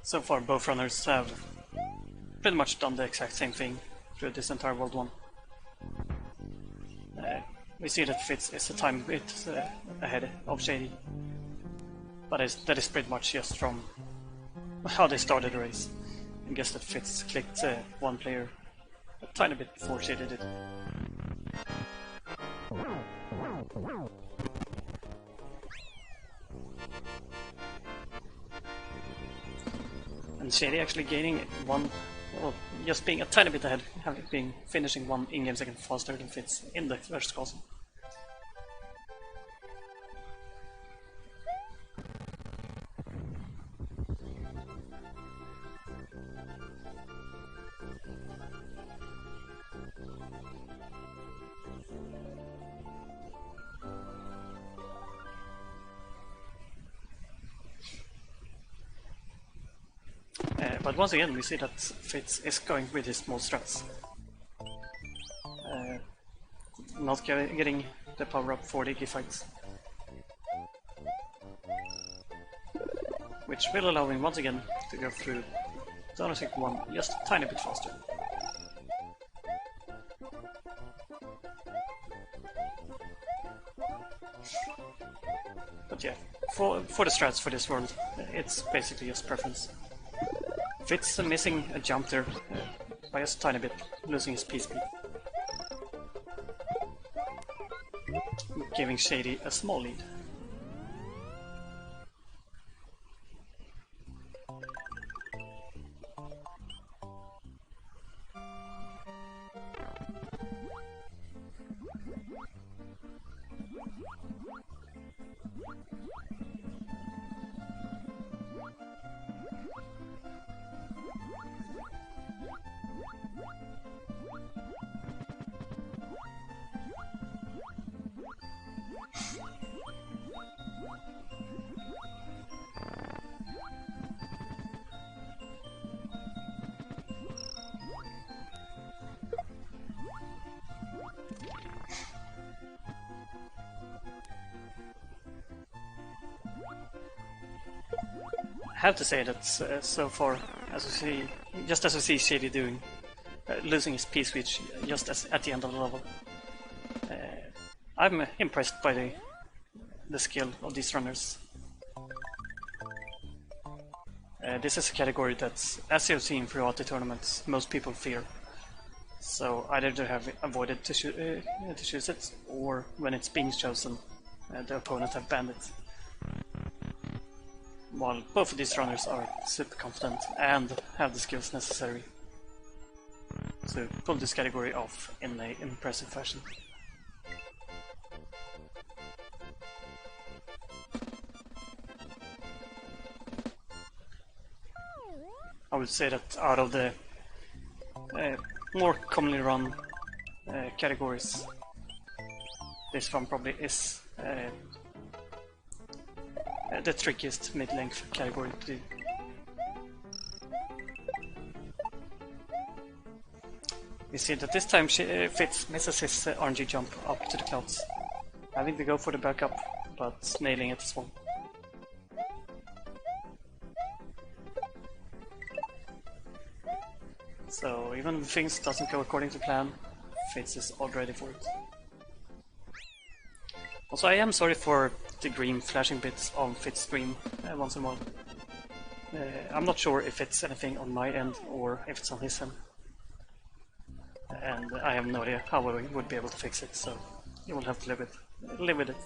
So far both runners have pretty much done the exact same thing through this entire World 1. We see that Fitz is a tiny bit ahead of Shady, but that is pretty much just from how they started the race. I guess that Fitz clicked one player a tiny bit before Shady did. And Shady actually gaining one, well, just being a tiny bit ahead, finishing 1 in-game second faster than Fitz in the first castle. But once again we see that Fitz is going with his small strats. Not getting the power up for the Iggy fights. Which will allow him once again to go through the other second one just a tiny bit faster. But yeah, for the strats for this world, it's basically just preference. Fitz missing a jump there by just a tiny bit, losing his P-speed. Giving Shady a small lead. I have to say that so far, as we see Shady doing, losing his P-switch just at the end of the level, I'm impressed by the skill of these runners. This is a category that, as you've seen throughout the tournaments, most people fear. So either they have avoided to choose it, or when it's being chosen, the opponent have banned it. While both of these runners are super confident and have the skills necessary. to pull this category off in an impressive fashion. I would say that out of the more commonly run categories, this one probably is the trickiest mid-length category to do. We see that this time Fitz misses his RNG jump up to the clouds, having to go for the backup, but nailing it as well. So even if things doesn't go according to plan, Fitz is all ready for it. Also, I am sorry for the green flashing bits on Fitz's stream once in a while. I'm not sure if it's anything on my end or if it's on his end. And I have no idea how I would be able to fix it, so you will have to live with it.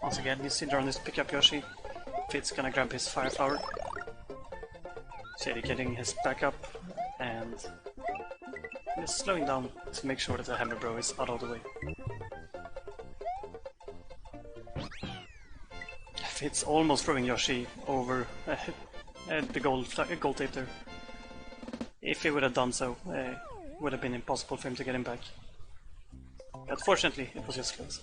Once again, you see Tourney pick up Yoshi. Fitz gonna grab his Fire Flower. Shady getting his backup and just slowing down to make sure that the Hammer Bro is out of the way. Fitz almost throwing Yoshi over the gold tape there. If he would have done so, it would have been impossible for him to get him back. But fortunately, it was just close.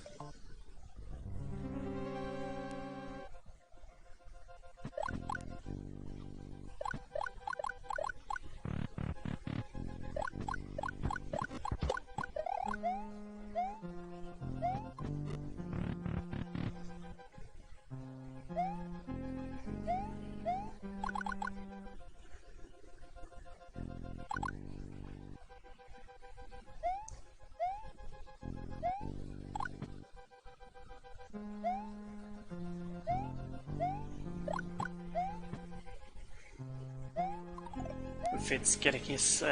Fitz getting his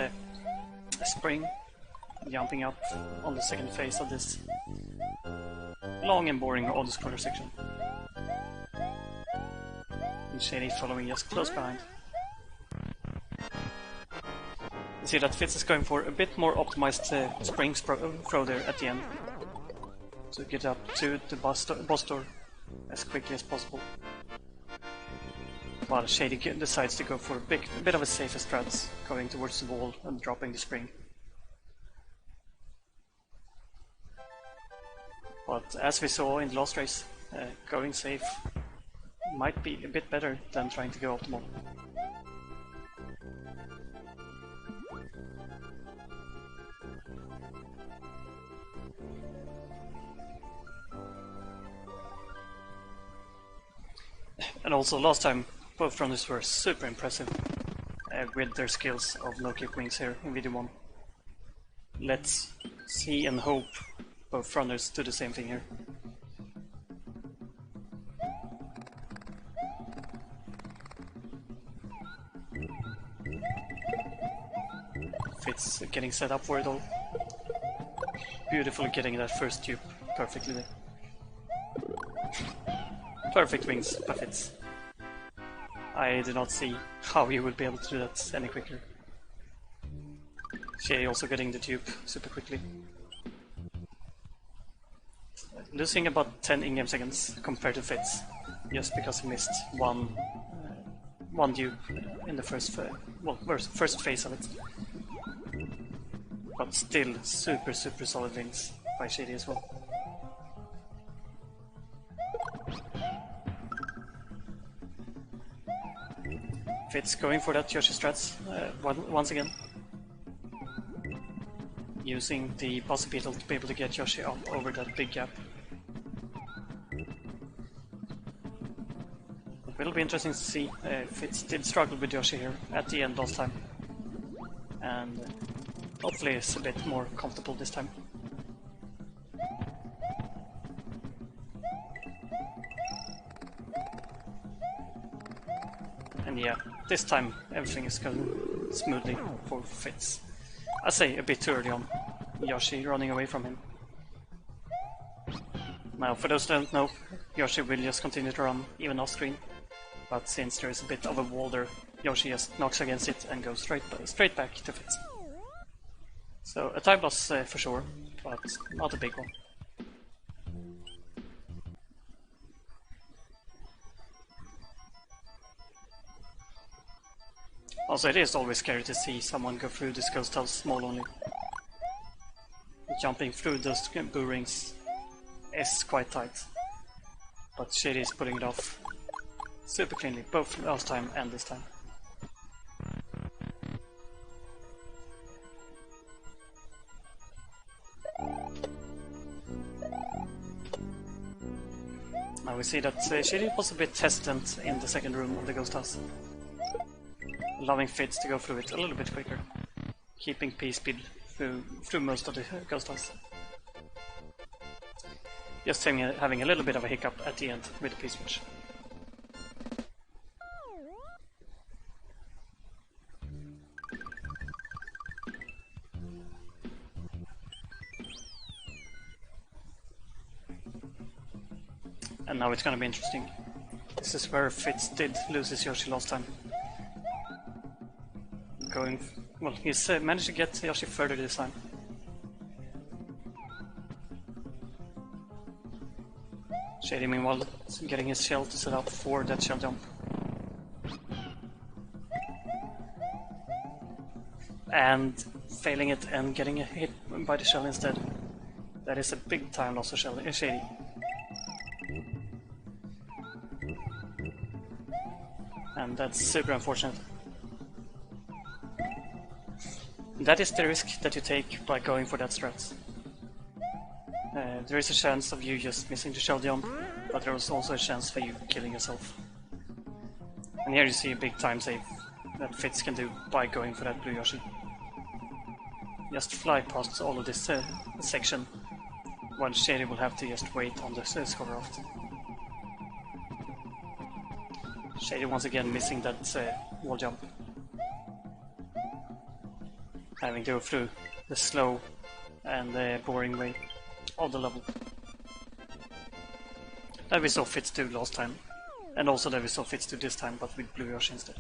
spring, jumping up on the second phase of this long and boring auto-scroller section. And Shady following just close behind. You see that Fitz is going for a bit more optimized spring throw there at the end, to get up to the boss door as quickly as possible. While Shady decides to go for a bit of a safer strat, going towards the wall and dropping the spring. But as we saw in the last race, going safe might be a bit better than trying to go optimal. And also last time, both runners were super impressive with their skills of no-kick wings here in video 1. Let's see and hope both runners do the same thing here. Fitz getting set up for it all. Beautiful getting that first tube perfectly there. Perfect wings by Fitz. I do not see how he would be able to do that any quicker. Shady also getting the tube super quickly. Losing about 10 in-game seconds compared to Fitz, just because he missed one dupe in the first phase of it. But still super solid wings by Shady as well. Fitz going for that Yoshi strats once again. Using the boss beetle to be able to get Yoshi up over that big gap. It will be interesting to see. Fitz did struggle with Yoshi here at the end last time. And hopefully it's a bit more comfortable this time. And yeah, this time everything is going smoothly for Fitz. I say a bit too early on. Yoshi running away from him. Now, for those who don't know, Yoshi will just continue to run even off screen. But since there is a bit of a wall there, Yoshi just knocks against it and goes straight back to Fitz. So a time loss for sure, but not a big one. Also, it is always scary to see someone go through this ghost house small only. Jumping through those boo rings is quite tight, but Shady is putting it off super cleanly, both last time and this time. Now we see that Shady was a bit hesitant in the second room of the ghost house, allowing Fitz to go through it a little bit quicker, keeping P-speed through most of the ghost house. Just having a little bit of a hiccup at the end with the P-switch. And now it's gonna be interesting. This is where Fitz did lose his Yoshi last time. Well, he's managed to get Yoshi further this time. Shady meanwhile getting his shell to set up for that shell jump. And failing it and getting hit by the shell instead. That is a big time loss for Shady. And that's super unfortunate. That is the risk that you take by going for that strat. There is a chance of you just missing the shell jump, but there is also a chance for you killing yourself. And here you see a big time save that Fitz can do by going for that blue Yoshi. Just fly past all of this section, while Shady will have to just wait on the Scorraft. Shady once again missing that wall jump. Having to go through the slow and boring way of the level. That we saw Fitz do last time, and also that we saw Fitz do this time, but with blue Yoshi instead.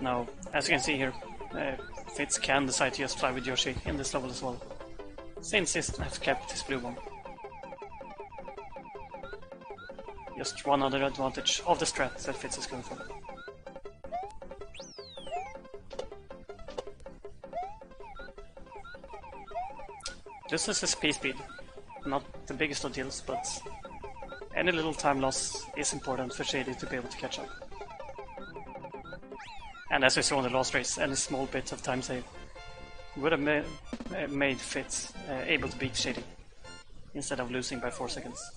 Now, as you can see here, Fitz can decide to just fly with Yoshi in this level as well, since he has kept his blue one. Just one other advantage of the strat that Fitz is going for. This is his P-speed, not the biggest of deals, but any little time loss is important for Shady to be able to catch up. And as we saw in the last race, any small bit of time save would have made Fitz able to beat Shady, instead of losing by 4 seconds.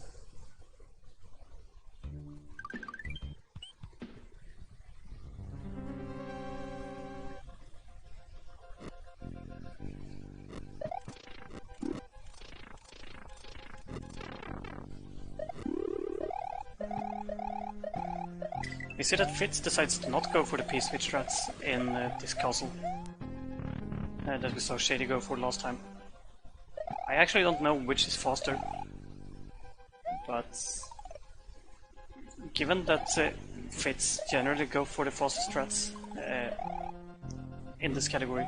We see that Fitz decides to not go for the P-switch strats in this castle that we saw Shady go for last time. I actually don't know which is faster, but given that Fitz generally go for the fastest strats in this category,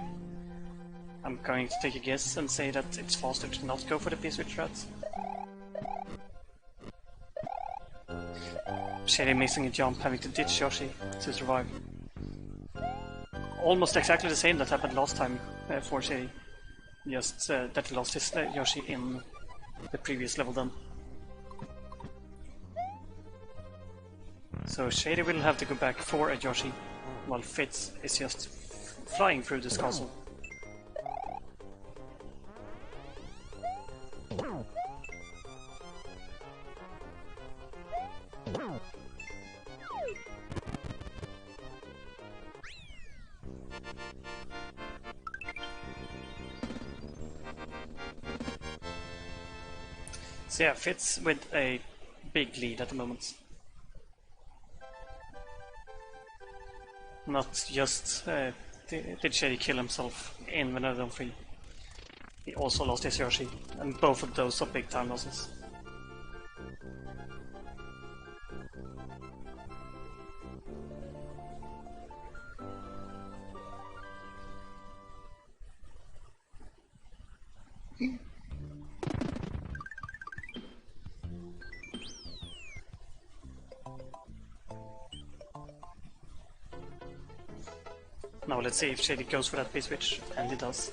I'm going to take a guess and say that it's faster to not go for the P-switch strats. Shady missing a jump, having to ditch Yoshi to survive. Almost exactly the same that happened last time for Shady. Just that he lost his Yoshi in the previous level then. So Shady will have to go back for a Yoshi, while Fitz is just flying through this castle. So yeah, Fitz with a big lead at the moment. Not just did Shady kill himself in Vanilla 3, he also lost his Yoshi, and both of those are big time losses. Now let's see if Shady goes for that P-switch, and he does.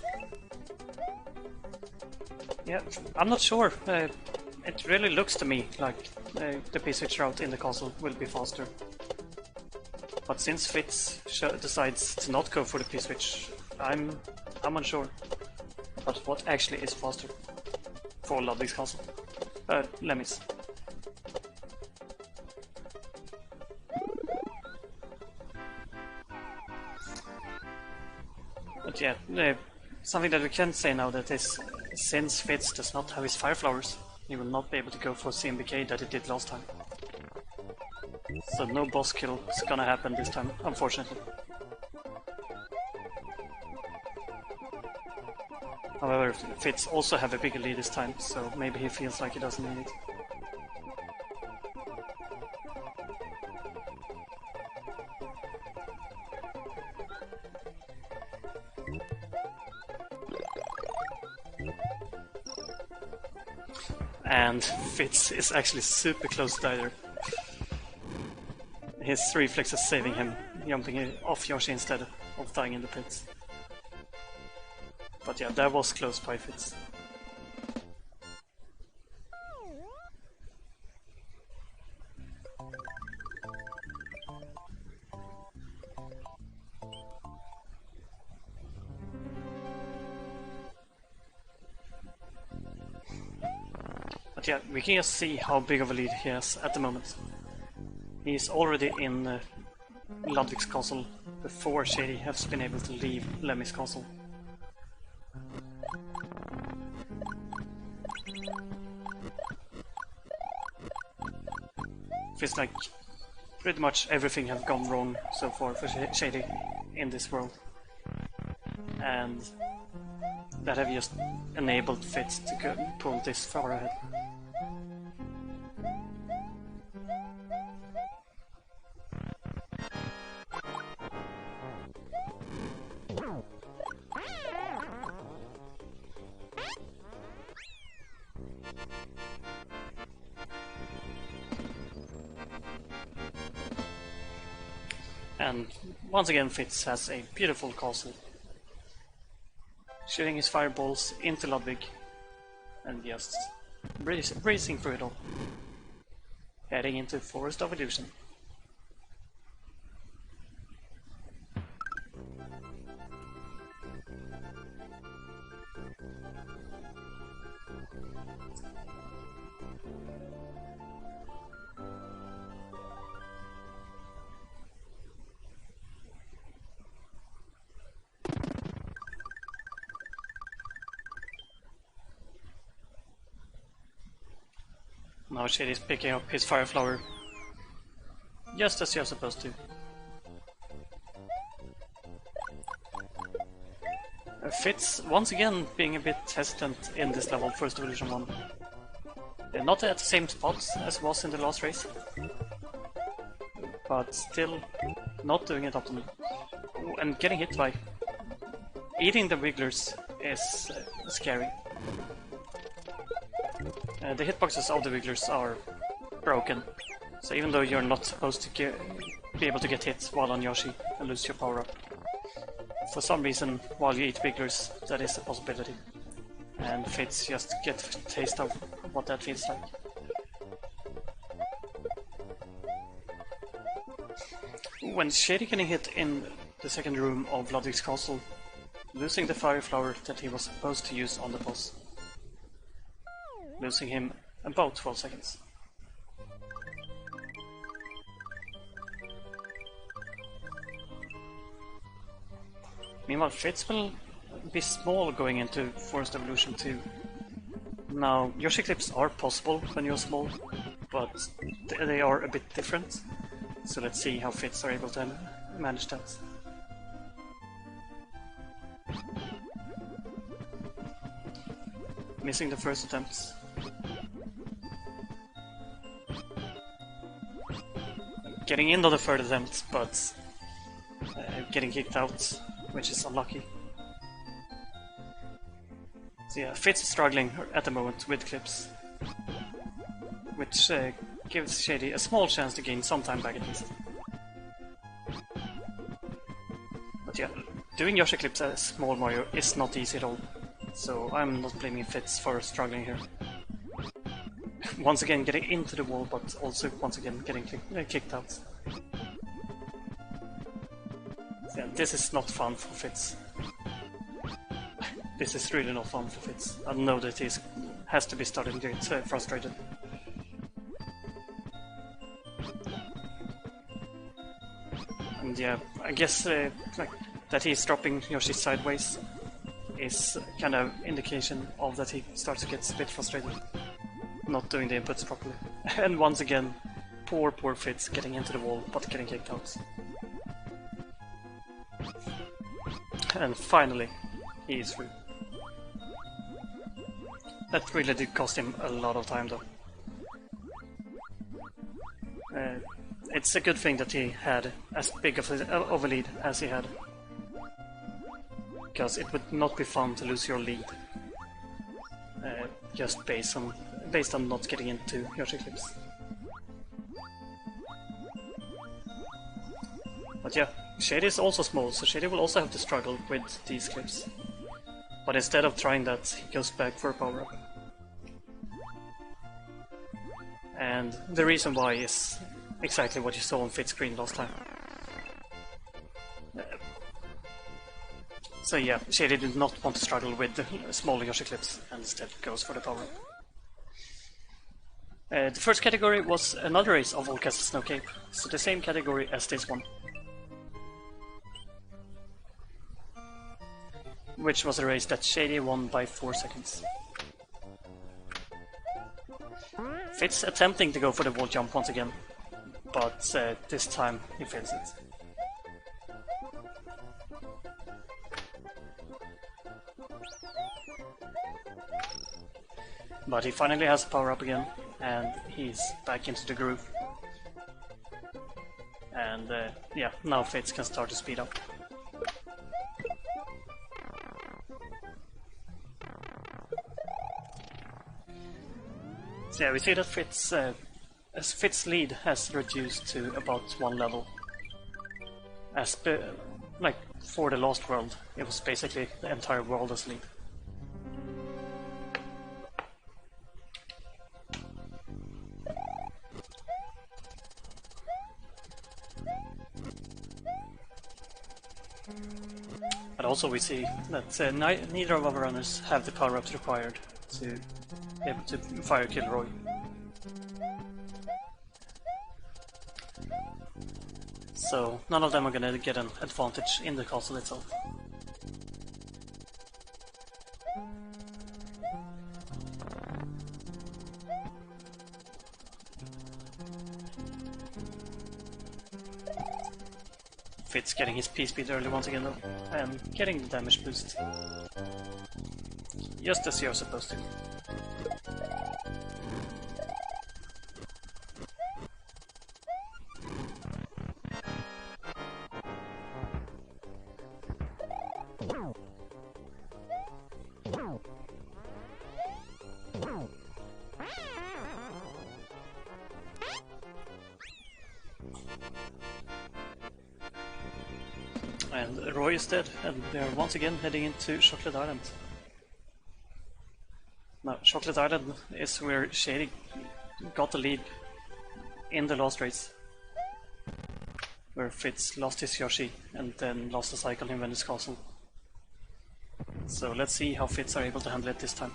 Yeah, I'm not sure. It really looks to me like the P-switch route in the castle will be faster. But since Fitz decides to not go for the P-switch, I'm unsure about what actually is faster for Ludwig's castle. Lemmy's. But yeah, something that we can say now that is, since Fitz does not have his fire flowers, he will not be able to go for CMBK that he did last time. So no boss kill is gonna happen this time, unfortunately. However, Fitz also have a bigger lead this time, so maybe he feels like he doesn't need it. And Fitz is actually super close to die there. His reflex is saving him, jumping off Yoshi instead of dying in the pits. But yeah, that was close by Fitz. But yeah, we can just see how big of a lead he has at the moment. He's already in Ludwig's castle before Shady has been able to leave Lemmy's castle. Feels like pretty much everything has gone wrong so far for Shady in this world. And that have just enabled Fitz to pull this far ahead. And once again Fitz has a beautiful castle, shooting his fireballs into Ludwig and just breezing through it all, heading into Forest of Illusion. Now Shady's picking up his fire flower, just as you're supposed to. Fitz once again being a bit hesitant in this level, First Evolution 1. Not at the same spot as was in the last race, but still not doing it optimally. And getting hit by eating the wigglers is scary. The hitboxes of the wigglers are broken, so even though you're not supposed to be able to get hit while on Yoshi and lose your power up, for some reason while you eat wigglers that is a possibility, and Fitz just get a taste of what that feels like. When Shady getting hit in the second room of Ludwig's castle, losing the fire flower that he was supposed to use on the boss, losing him about 12 seconds. Meanwhile, Fitz will be small going into Forest Evolution 2. Now, Yoshi clips are possible when you're small, but they are a bit different. So let's see how Fitz are able to manage that. Missing the first attempt. Getting into the third attempt, but getting kicked out, which is unlucky. So yeah, Fitz is struggling at the moment with clips, which gives Shady a small chance to gain some time back at least. But yeah, doing Yoshi clips as small Mario is not easy at all, so I'm not blaming Fitz for struggling here. Once again getting into the wall, but also once again getting kicked out. So yeah, this is not fun for Fitz. This is really not fun for Fitz. I know that he has to be starting to get frustrated. And yeah, I guess like that he's dropping Yoshi sideways is kind of indication of that he starts to get a bit frustrated, not doing the inputs properly. And once again, poor Fitz getting into the wall but getting kicked out. And finally, he is free. That really did cost him a lot of time though. It's a good thing that he had as big of a lead as he had, because it would not be fun to lose your lead just based on not getting into Yoshi clips. But yeah, Shady is also small, so Shady will also have to struggle with these clips. But instead of trying that, he goes back for a power-up. And the reason why is exactly what you saw on Fitz screen last time. So yeah, Shady did not want to struggle with the smaller Yoshi clips and instead goes for the power-up. The first category was another race of All Castle Snow Cape, so the same category as this one. Which was a race that Shady won by 4 seconds. Fitz attempting to go for the wall jump once again, but this time he fails it. But he finally has a power up again, and he's back into the groove. And yeah, now Fitz can start to speed up. So yeah, we see that Fitz's lead has reduced to about 1 level. Like for the last world, it was basically the entire world as lead. But also we see that neither of our runners have the power-ups required to be able to fire kill Roy. So none of them are gonna get an advantage in the castle itself. Fitz getting his P-speed early once again though, and getting the damage boost. Just as you're supposed to. And Roy is dead, and they are once again heading into Chocolate Island. Now, Chocolate Island is where Shady got the lead in the last race, where Fitz lost his Yoshi and then lost the cycle in Venice Castle. So let's see how Fitz are able to handle it this time.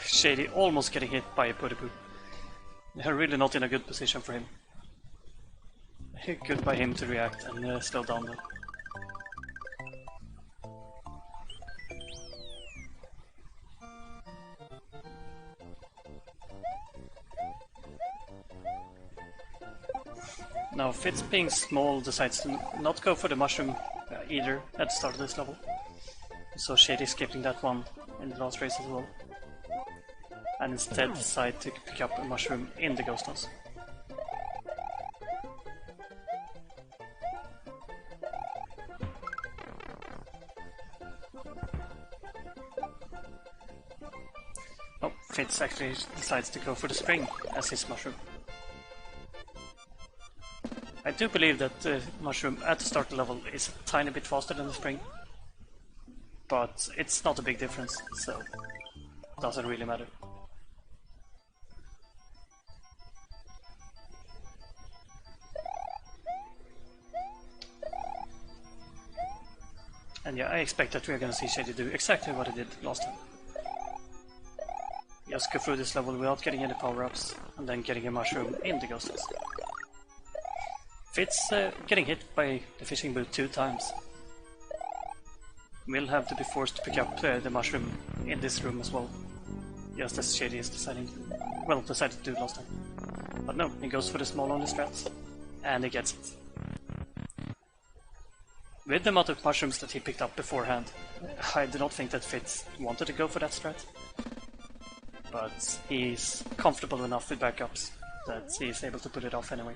Shady almost getting hit by a Putty Poo. They're really not in a good position for him. good by him to react and slow down though. Now Fitz, being small, decides to not go for the mushroom either at the start of this level. So Shady skipping that one in the last race as well. And instead decide to pick up a mushroom in the ghost house. Oh, Fitz actually decides to go for the spring as his mushroom. I do believe that the mushroom at the start of the level is a tiny bit faster than the spring. But it's not a big difference, so it doesn't really matter. And yeah, I expect that we're gonna see Shady do exactly what he did last time. Just go through this level without getting any power-ups, and then getting a mushroom in the ghost house. Fitz getting hit by the fishing boot 2 times. Will have to be forced to pick up the mushroom in this room as well. Just as Shady is decided to do last time. But no, he goes for the small on the strats, and he gets it. With the amount of mushrooms that he picked up beforehand, I do not think that Fitz wanted to go for that strat. But he's comfortable enough with backups that he's able to pull it off anyway.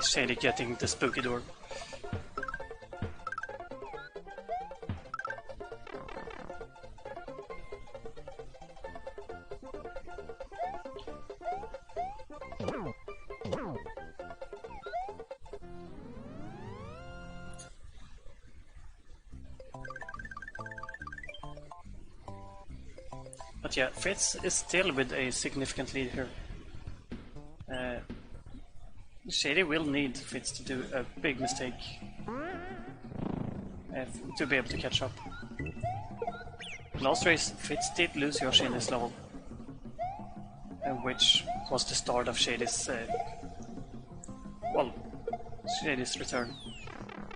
Shady getting the spooky door. But yeah, Fitz is still with a significant lead here. Shady will need Fitz to do a big mistake to be able to catch up. Last race, Fitz did lose Yoshi in this level, which was the start of Shady's Shady's return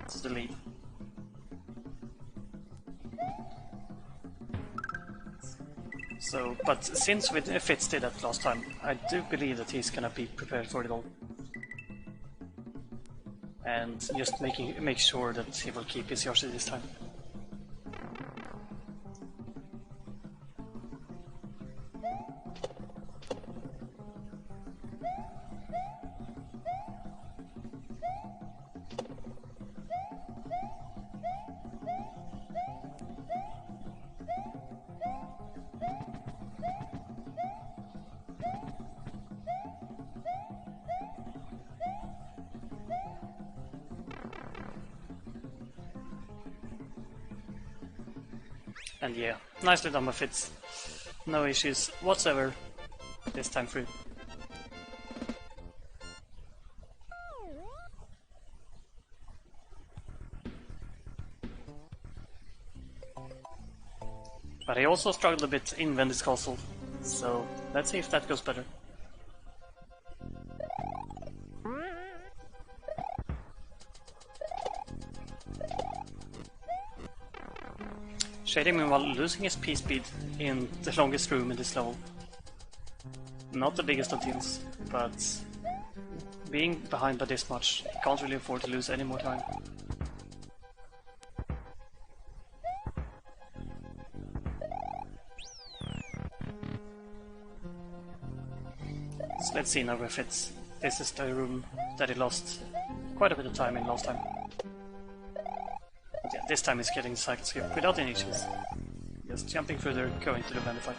to the lead. So, but since Fitz did that last time, I do believe that he's gonna be prepared for it all. And just make sure that he will keep his Yoshi this time. And yeah, nicely done by Fitz. No issues whatsoever this time through. But he also struggled a bit in Wendy's castle, so let's see if that goes better. Shady meanwhile losing his P-speed in the longest room in this level. Not the biggest of deals, but being behind by this much, he can't really afford to lose any more time. So let's see now where Fitz. This is the room that he lost quite a bit of time in last time. But yeah, this time he's getting the cycle skip without any issues. Just jumping further, going to the Wendy fight.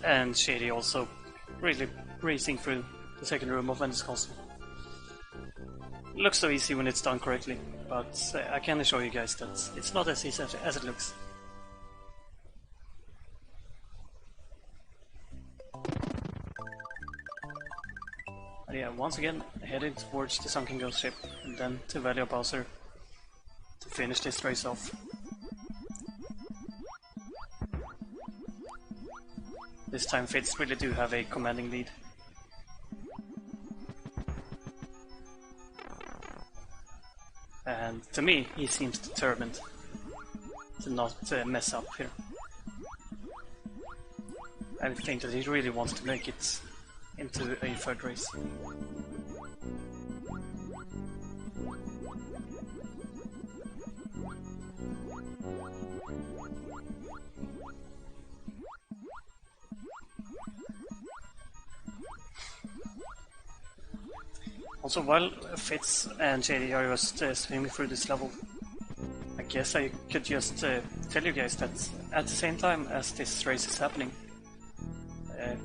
And Shady also really racing through the second room of Ventus Castle. Looks so easy when it's done correctly, but I can assure you guys that it's not as easy as it looks. And yeah, once again, heading towards the sunken ghost ship, and then to Valley of Bowser to finish this race off. This time Fitz really do have a commanding lead. And to me, he seems determined to not mess up here. I think that he really wants to make it into a third race. Also, while Fitz and Shady are just swimming through this level, I guess I could just tell you guys that at the same time as this race is happening,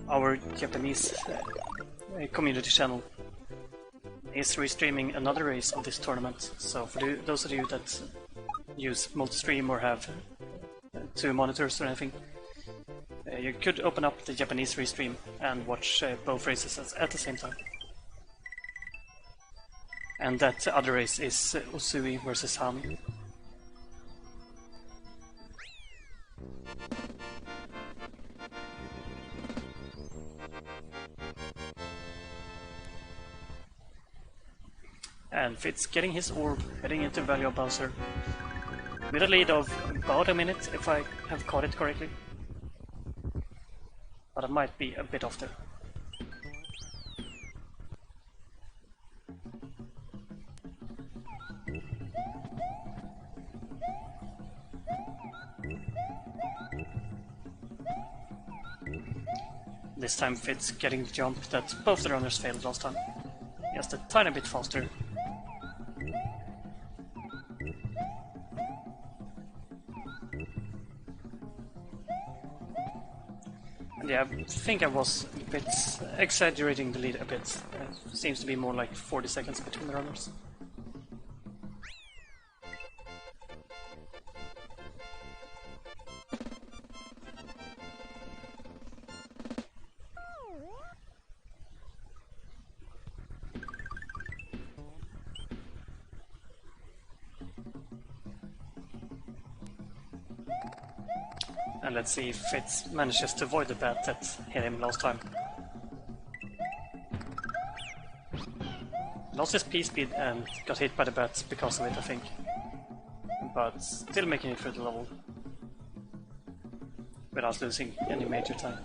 our Japanese community channel is restreaming another race of this tournament. So for those of you that use multi-stream or have two monitors or anything, you could open up the Japanese restream and watch both races at the same time. And that other race is Usui versus Hami. And Fitz getting his orb, heading into Valley of Bowser. With a lead of about a minute, if I have caught it correctly. But I might be a bit off there. This time Fitz getting the jump that both the runners failed last time. Just a tiny bit faster. And yeah, I think I was a bit exaggerating the lead a bit. Seems to be more like 40 seconds between the runners. And let's see if Fitz manages to avoid the bat that hit him last time. Lost his P-speed and got hit by the bat because of it, I think. But still making it through the level. Without losing any major time.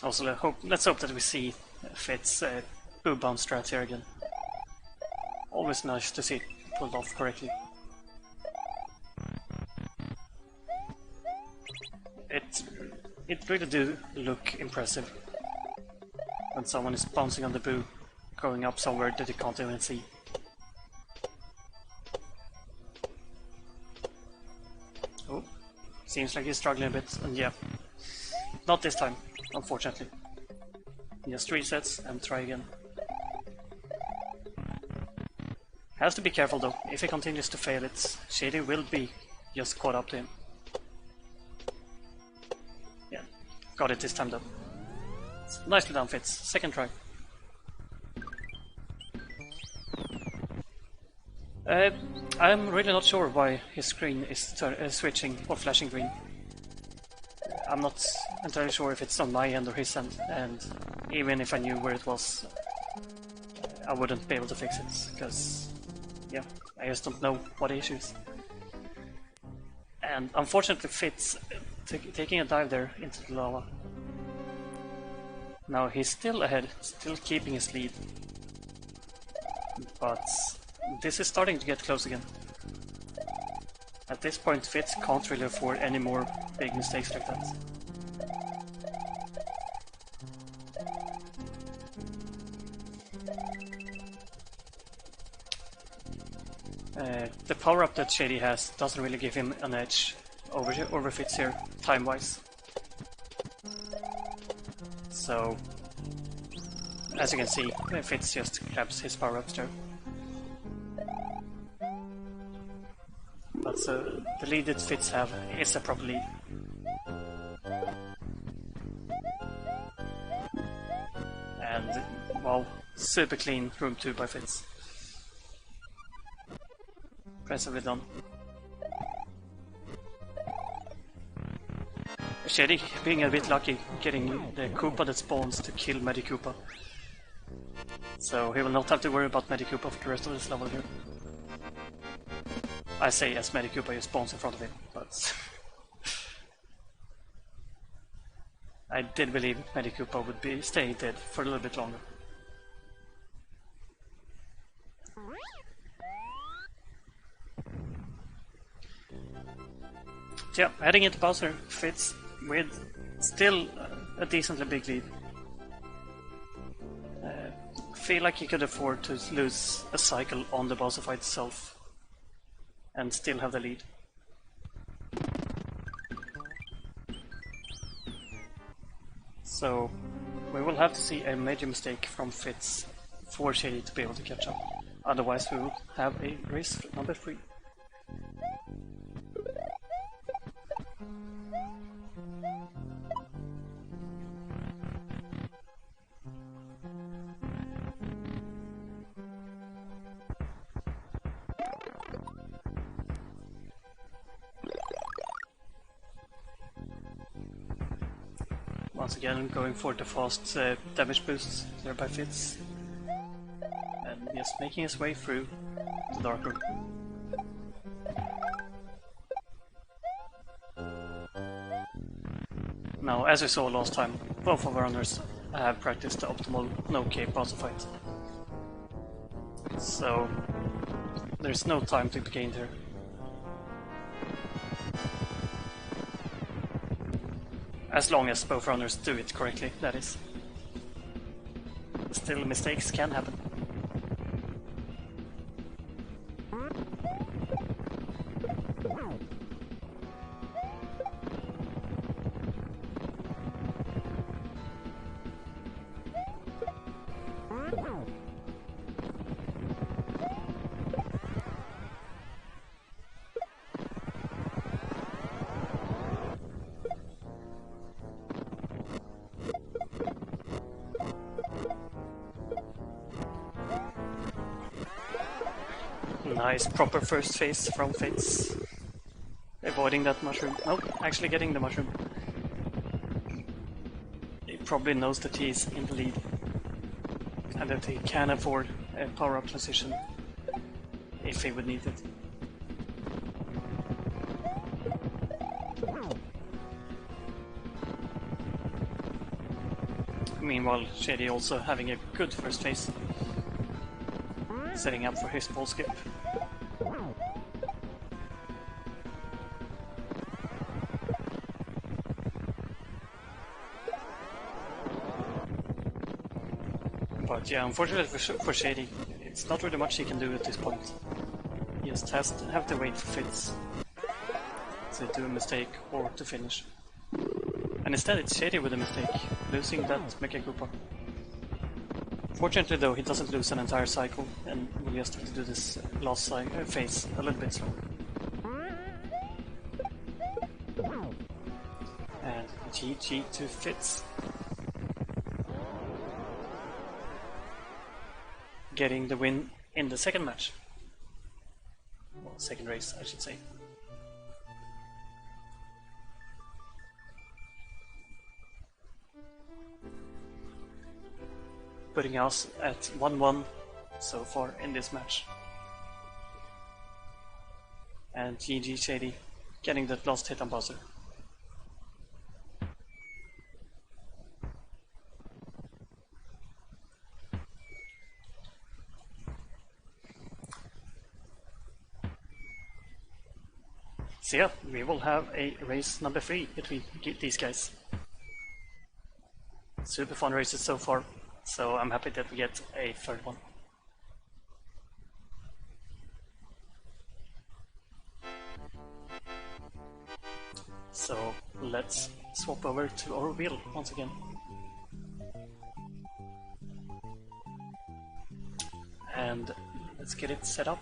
Also, let's hope that we see Fitz boo bounce strat here again. Always nice to see it pulled off correctly. It really do look impressive when someone is bouncing on the boo, going up somewhere that you can't even see. Oh, seems like he's struggling a bit, and yeah, not this time, unfortunately. Just resets and try again. Has to be careful though, if he continues to fail it, Shady will be just caught up to him. Yeah, got it this time though. Nicely done, Fitz. Second try. I'm really not sure why his screen is switching or flashing green. I'm not entirely sure if it's on my end or his end, and even if I knew where it was, I wouldn't be able to fix it, because, yeah, I just don't know what the issue is. And unfortunately Fitz taking a dive there into the lava. Now he's still ahead, still keeping his lead. But this is starting to get close again. At this point Fitz can't really afford any more big mistakes like that. The power-up that Shady has doesn't really give him an edge over Fitz here, time-wise. So, as you can see, Fitz just grabs his power-ups there. But the lead that Fitz have is a proper lead. And, wow, super clean room 2 by Fitz. Impressively done. Shady being a bit lucky, getting the Koopa that spawns to kill Medikoopa. So he will not have to worry about Medikoopa for the rest of this level here. I say as Medikoopa just spawns in front of him, but I did believe Medikoopa would be staying dead for a little bit longer. So yeah, heading into Bowser, Fitz with still a decently big lead. Feel like he could afford to lose a cycle on the Bowser fight itself and still have the lead. So we will have to see a major mistake from Fitz for Shady to be able to catch up. Otherwise we will have a race number 3. Once again going for the fast damage boosts there by Fitz. And just making his way through the dark room. Now, as we saw last time, both of our runners have practiced the optimal no-cape boss fight. So there's no time to be gained here. As long as both runners do it correctly, that is. Still, mistakes can happen. Nice proper first phase from Fitz. Avoiding that mushroom. Nope, actually getting the mushroom. He probably knows that he's in the lead. And that he can afford a power-up transition if he would need it. Meanwhile, Shady also having a good first phase. Setting up for his ball skip. But yeah, unfortunately for Shady, it's not really much he can do at this point. He just has to have to wait for Fitz to do a mistake or to finish. And instead it's Shady with a mistake, losing that Mecha Koopa. Fortunately though, he doesn't lose an entire cycle and will just have to do this last phase a little bit slow. And GG to Fitz. Getting the win in the second match. Well, second race, I should say. Putting us at 1-1 so far in this match. And GG Shady getting that last hit on Bowser. So yeah, we will have a race number 3 between these guys. Super fun races so far, so I'm happy that we get a third one. So let's swap over to our wheel once again. And let's get it set up.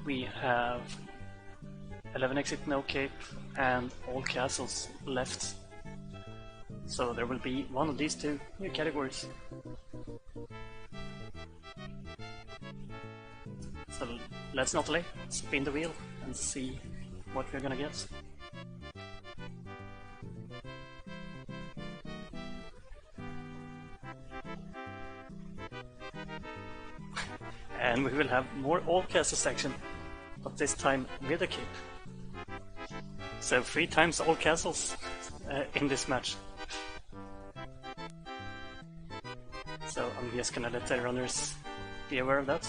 We have 11 exit, no cape, and all castles left. So there will be one of these two new categories. So let's not delay, spin the wheel and see what we're gonna get. And we will have more all castle section, but this time with a cape. So 3 times all castles in this match. So I'm just gonna let the runners be aware of that.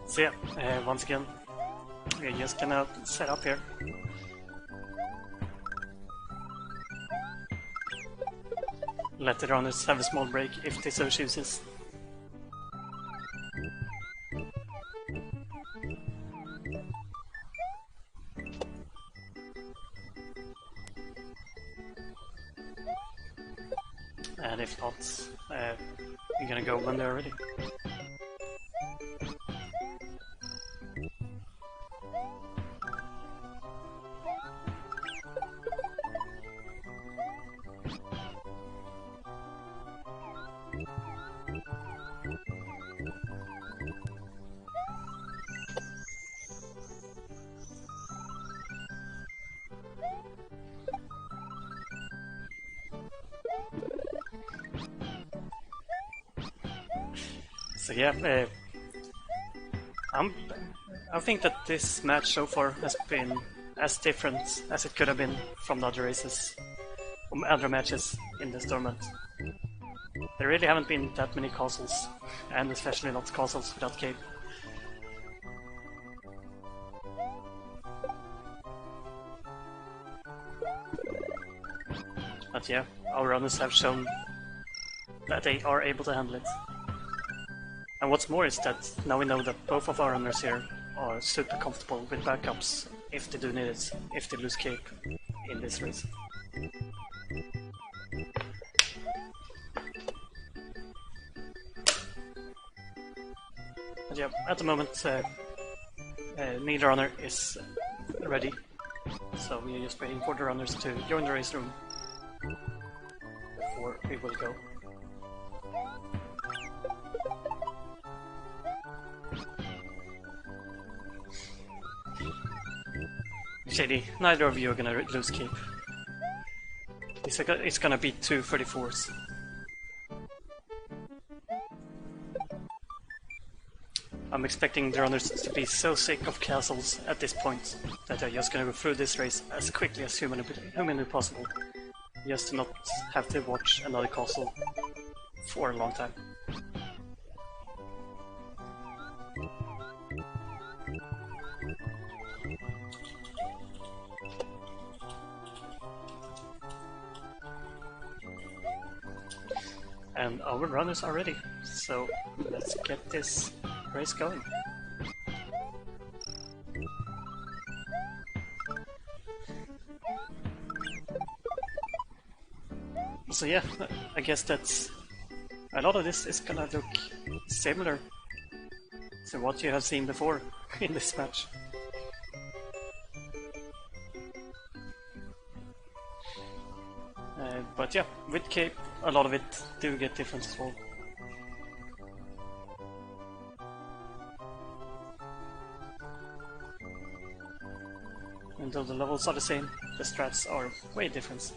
So yeah, once again, we're just gonna set up here. Let the runners have a small break if they so chooses. And if not, we're gonna go when they're ready. So yeah, I think that this match so far has been as different as it could have been from the other races, from other matches in this tournament. There really haven't been that many castles, and especially not castles without cape. But yeah, our runners have shown that they are able to handle it. And what's more is that now we know that both of our runners here are super comfortable with backups if they do need it, if they lose cape in this race. But yeah, at the moment neither runner is ready, so we are just waiting for the runners to join the race room before we will go. Shady, neither of you are gonna lose cape. It's gonna be 2 34s. I'm expecting the runners to be so sick of castles at this point that they're just gonna go through this race as quickly as humanly possible, just to not have to watch another castle for a long time. And our runners are ready, so let's get this race going. So yeah, I guess that's a lot of this is gonna look similar to what you have seen before in this match. But yeah, with cape, a lot of it do get different as well. And though the levels are the same, the strats are way different.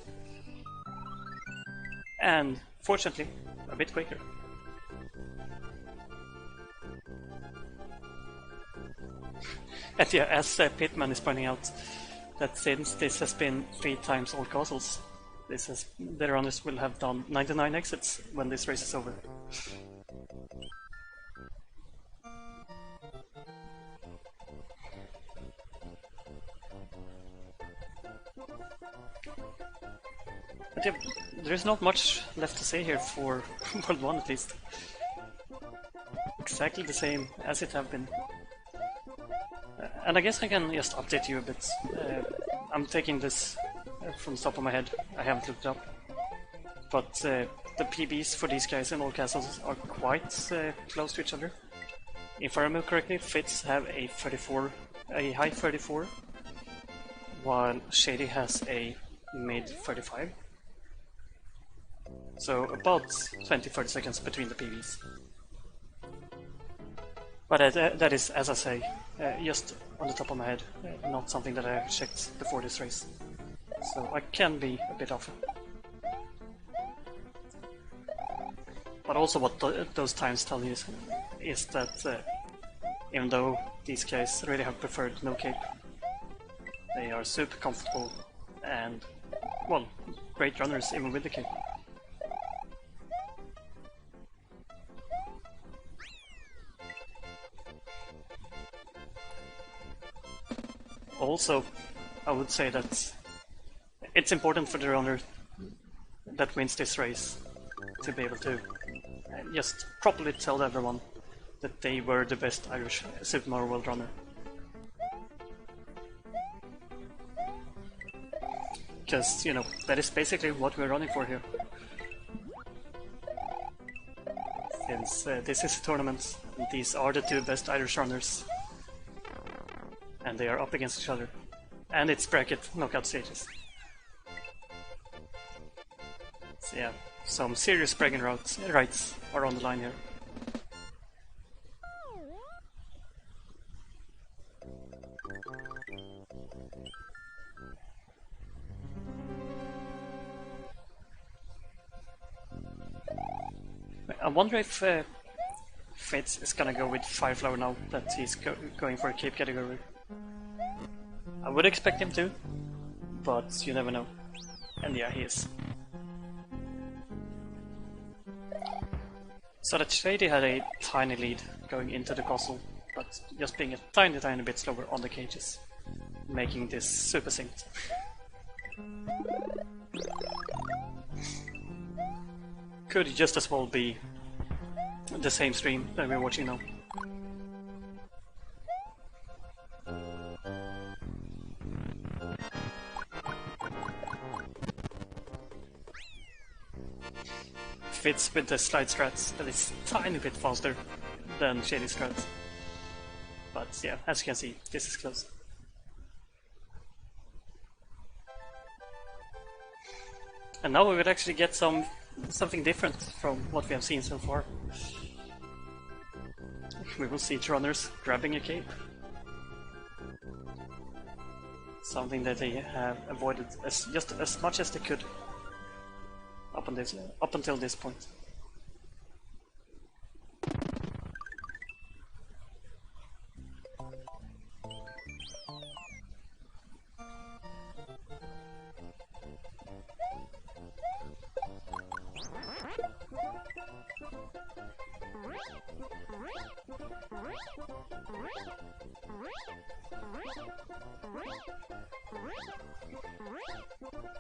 And fortunately, a bit quicker. And yeah, as Pitman is pointing out, that since this has been 3 times all castles, the runners will have done 99 exits when this race is over. But yeah, there's not much left to say here for World 1 at least. Exactly the same as it have been. And I guess I can just update you a bit. I'm taking this from the top of my head, I haven't looked it up. But the PBs for these guys in all castles are quite close to each other. If I remember correctly, Fitz have a high 34, while Shady has a mid 35. So about 20-30 seconds between the PBs. But that is, as I say, just on the top of my head, not something that I checked before this race. So I can be a bit off. But also what those times tell you is that even though these guys really have preferred no cape, they are super comfortable and, well, great runners even with the cape. Also, I would say that it's important for the runner that wins this race to be able to just properly tell everyone that they were the best Irish Super Mario World runner. Because, you know, that is basically what we're running for here. Since this is a tournament, and these are the 2 best Irish runners. And they are up against each other. And it's bracket knockout stages. So yeah, some serious bragging rights are on the line here. I wonder if Fitz is gonna go with Fireflower now that he's going for a cape category. I would expect him to, but you never know. And yeah, he is. So that Shady had a tiny lead going into the castle, but just being a tiny bit slower on the cages, making this super synced. Could just as well be the same stream that we're watching now. Fitz with the slide strats that is a tiny bit faster than Shady's strats. But yeah, as you can see, this is close. And now we would actually get something different from what we have seen so far. We will see runners grabbing a cape. Something that they have avoided just as much as they could up until this point.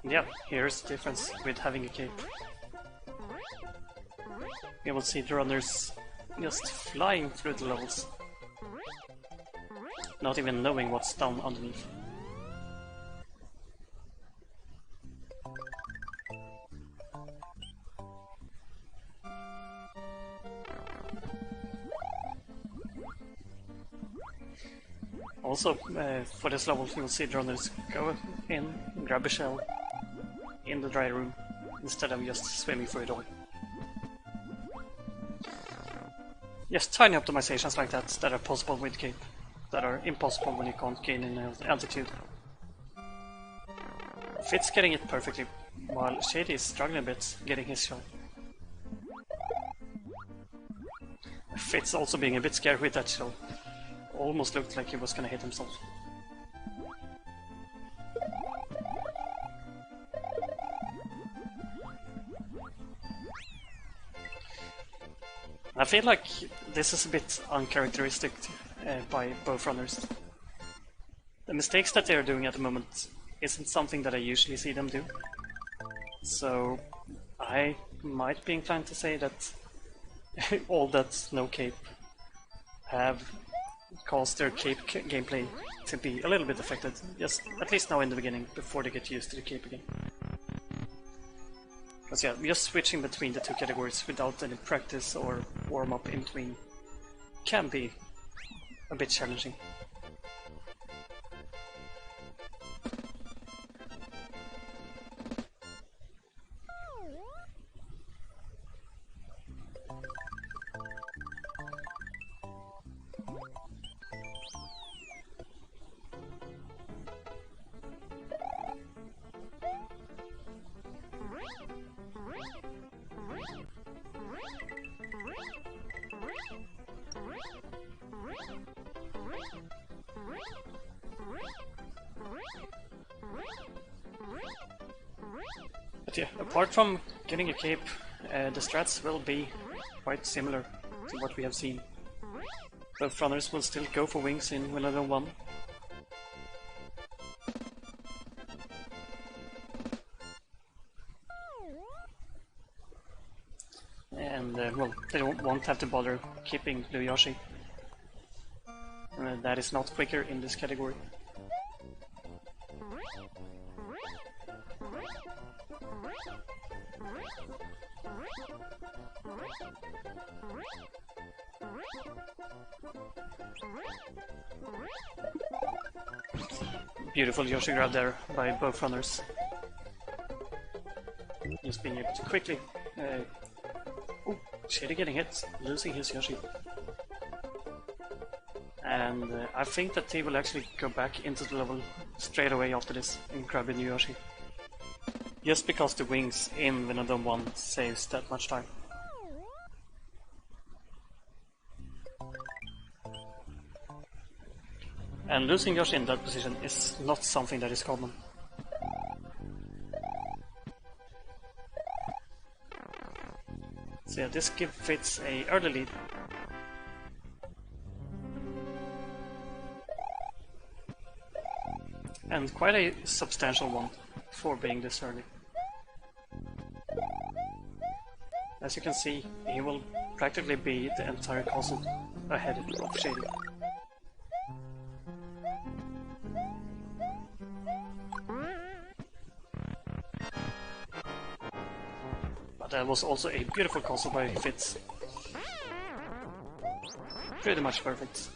Yeah, here's the difference with having a cape. You will see the runners just flying through the levels, not even knowing what's down underneath. Also, for this level you'll see the runners go in, grab a shell in the dry room, instead of just swimming through it all. Just tiny optimizations like that are possible with cape, that are impossible when you can't gain in altitude. Fitz getting it perfectly, while Shady is struggling a bit getting his shell. Fitz also being a bit scared with that shell, almost looked like he was gonna hit himself. I feel like this is a bit uncharacteristic by both runners. The mistakes that they are doing at the moment isn't something that I usually see them do. So I might be inclined to say that all that no cape have caused their cape gameplay to be a little bit affected, just at least now in the beginning, before they get used to the cape again. Because yeah, just switching between the two categories without any practice or warm-up in between can be a bit challenging. But yeah, apart from getting a cape, the strats will be quite similar to what we have seen. Both runners will still go for wings in Winner 1. And well, they won't have to bother keeping Blue Yoshi. That is not quicker in this category. Beautiful Yoshi grab there by both runners. Just being able to quickly... oh, Shady getting hit, losing his Yoshi. And I think that he will actually go back into the level straight away after this and grab a new Yoshi. Just because the wings in Winner 1 saves that much time. And losing Yoshi in that position is not something that is common. So yeah, this gives Fitz a early lead. And quite a substantial one for being this early. As you can see, he will practically be the entire castle ahead of Shady. But that was also a beautiful castle by Fitz. Pretty much perfect.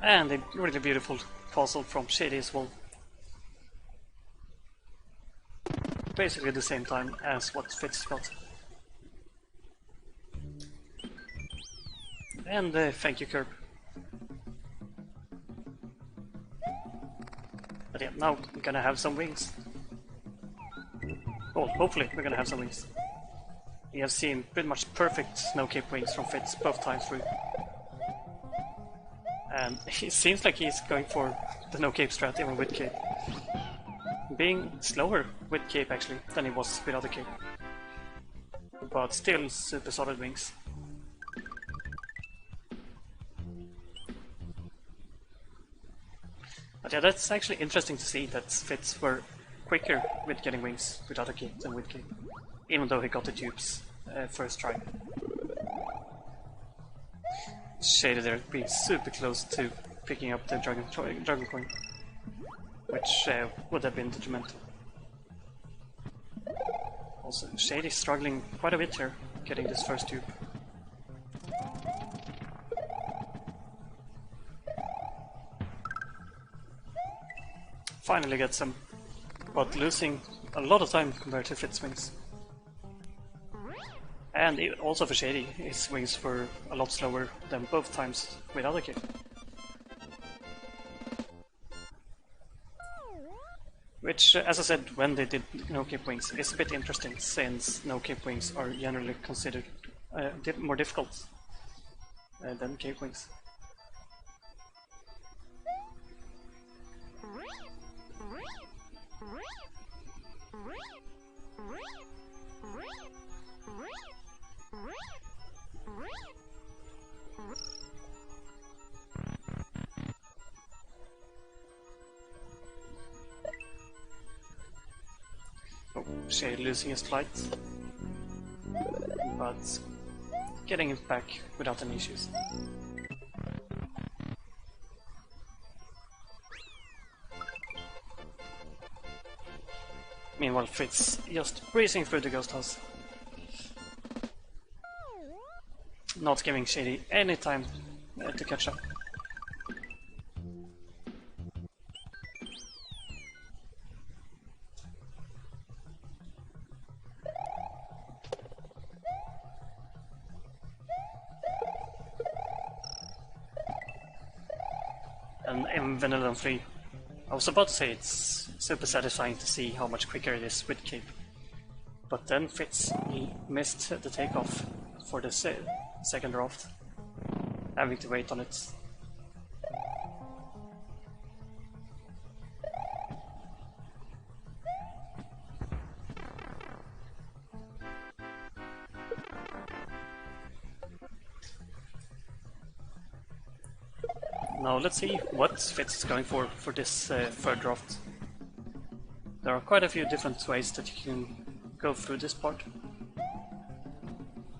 And a really beautiful castle from Shady as well. Basically the same time as what Fitz got. And thank you, Curb. But yeah, now we're gonna have some wings. Well, hopefully we're gonna have some wings. We have seen pretty much perfect snow cape wings from Fitz both times through. And it seems like he's going for the no cape strat even with cape. Being slower with cape actually than he was without the cape. But still super solid wings. But yeah, that's actually interesting to see that Fitz were quicker with getting wings without a cape than with cape. Even though he got the tubes first try. Shady there being super close to picking up the dragon coin, which would have been detrimental. Also, Shady struggling quite a bit here, getting this first tube. finally gets him, but losing a lot of time compared to Fitz swings. And also for Shady, his swings were a lot slower than both times without a cape. Which, as I said when they did no cape wings, is a bit interesting since no cape wings are generally considered more difficult than cape wings. Oh, Shady losing his flight, but getting it back without any issues. Meanwhile, Fitz just breezing through the ghost house, not giving Shady any time to catch up. And in Vanilla 3, I was about to say it's super satisfying to see how much quicker it is with cape. But then Fitz, he missed the takeoff for the second draft, having to wait on it. Now let's see what Fitz is going for this third draft. There are quite a few different ways that you can go through this part.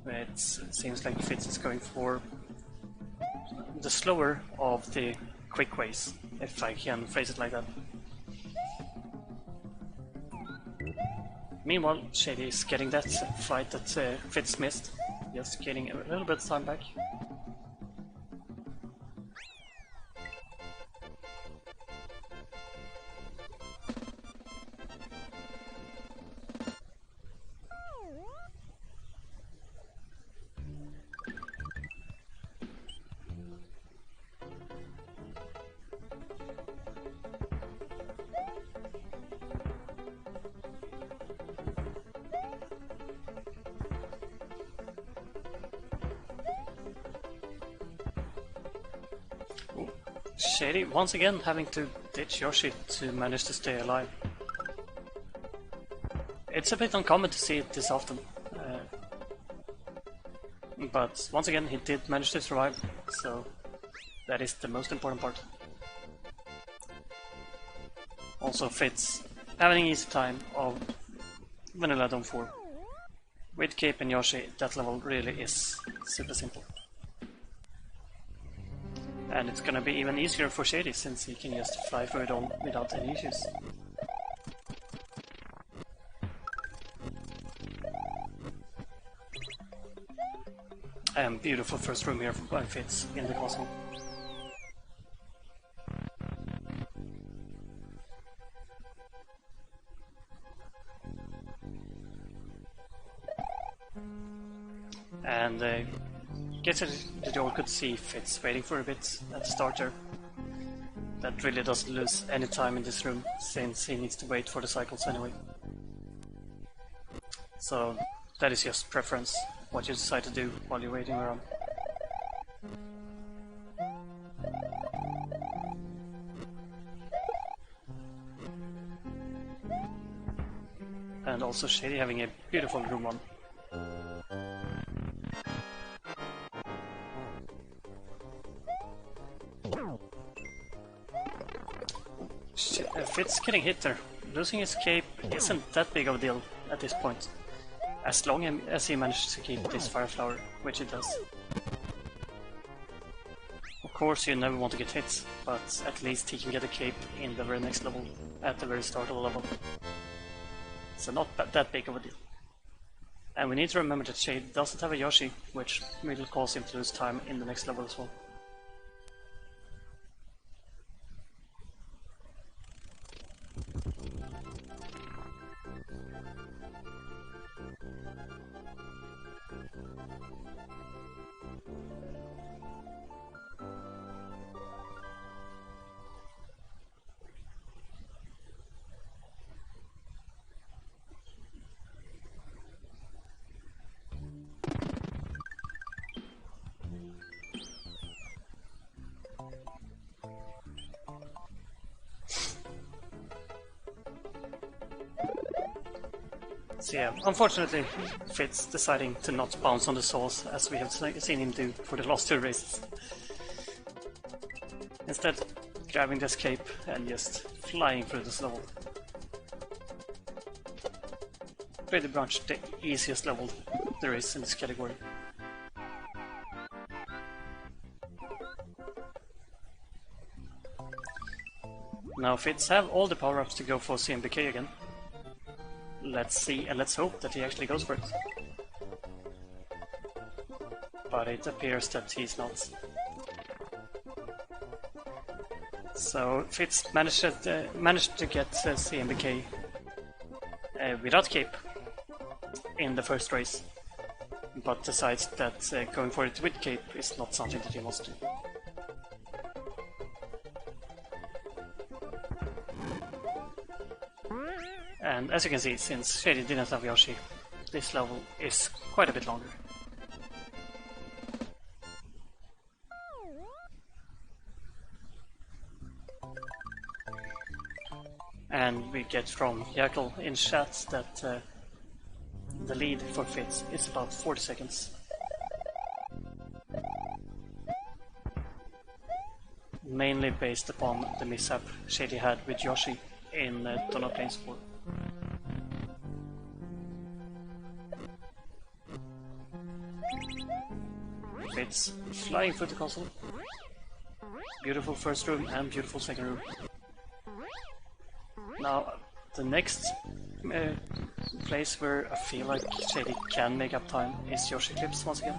It seems like Fitz is going for the slower of the quick ways, if I can phrase it like that. Meanwhile, Shady is getting that fight that Fitz missed, just getting a little bit of time back. Shady once again having to ditch Yoshi to manage to stay alive. It's a bit uncommon to see it this often, but once again he did manage to survive, so that is the most important part. Also Fitz having an easy time of Vanilla Dawn 4. With Cape and Yoshi, that level really is super simple. And it's gonna be even easier for Shady since he can just fly through it all without any issues. And beautiful first room here by Fitz in the castle. And guess that you all could see Fitz waiting for a bit at the starter. That really doesn't lose any time in this room, since he needs to wait for the cycles anyway. So that is just preference, what you decide to do while you're waiting around. And also Shady having a beautiful room one. Fitz getting hit there. Losing his cape isn't that big of a deal at this point, as long as he manages to keep this fire flower, which he does. Of course you never want to get hit, but at least he can get a cape in the very next level, at the very start of the level. So not that big of a deal. And we need to remember that Shade doesn't have a Yoshi, which will cause him to lose time in the next level as well. So yeah, unfortunately, Fitz deciding to not bounce on the souls as we have seen him do for the last 2 races. Instead, grabbing the escape and just flying through this level. Pretty much the easiest level there is in this category. Now Fitz have all the power-ups to go for CMBK again. Let's see and let's hope that he actually goes for it. But it appears that he's not. So Fitz managed to get CMBK without cape in the first race, but decides that going for it with cape is not something that he wants to do. And as you can see, since Shady didn't have Yoshi, this level is quite a bit longer. And we get from Jackal in chat that the lead for Fitz is about 40 seconds. Mainly based upon the mishap Shady had with Yoshi in Tourney Plains 4. Fitz flying through the console. Beautiful first room and beautiful second room. Now, the next place where I feel like Shady can make up time is Yoshi Clips once again.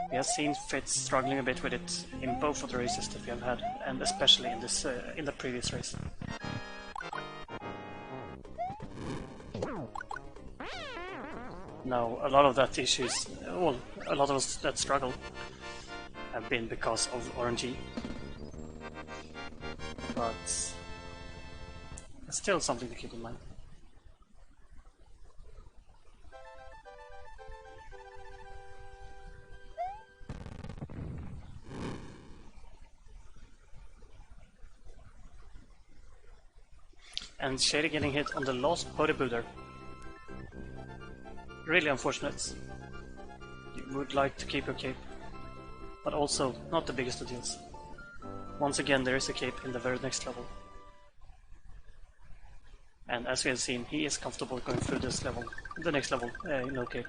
We have seen Fitz struggling a bit with it in both of the races that we have had, and especially in this in the previous race. Now, a lot of that issues, well, a lot of that struggle have been because of RNG, but still something to keep in mind. And Shady getting hit on the last bodybuilder. Really unfortunate. You would like to keep your cape, but also not the biggest of deals. Once again, there is a cape in the very next level. And as we have seen, he is comfortable going through this level, the next level, no cape.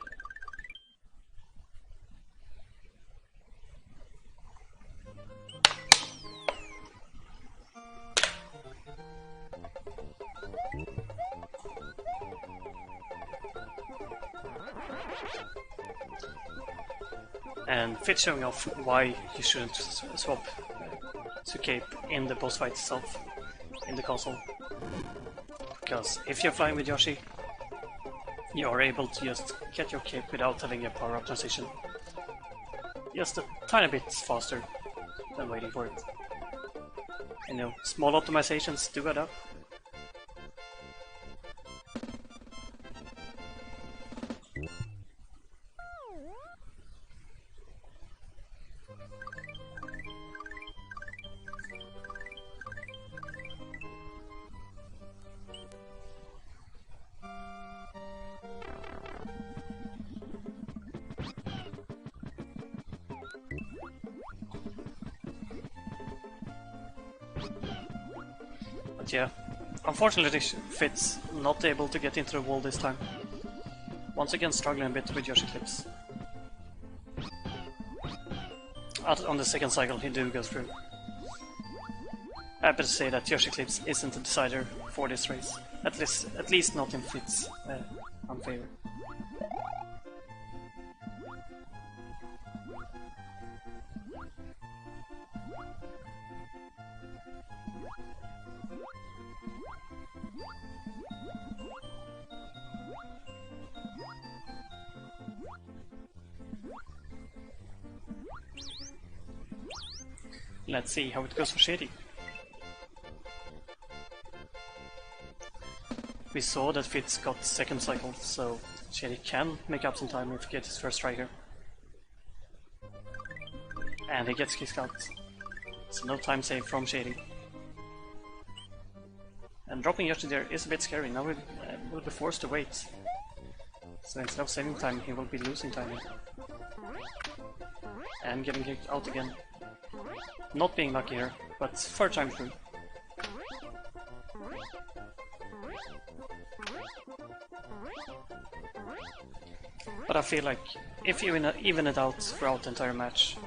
And Fitz showing off why you shouldn't swap to cape in the boss fight itself, in the console. Because if you're flying with Yoshi, you are able to just get your cape without having a power-up transition. Just a tiny bit faster than waiting for it. You know, small optimizations do add up. But yeah, unfortunately Fitz not able to get into the wall this time. Once again struggling a bit with Yoshi Clips. On the second cycle he do go through. Happy to say that Yoshi Clips isn't a decider for this race. At least not in Fitz unfavor. Let's see how it goes for Shady. We saw that Fitz got second cycle, so Shady can make up some time if he gets his first striker. And he gets kicked out. So no time save from Shady. And dropping Yoshi there is a bit scary. Now we will be forced to wait. So instead of saving time, he will be losing time here. And getting kicked out again. Not being lucky here, but third time through. But I feel like if you even it out throughout the entire match,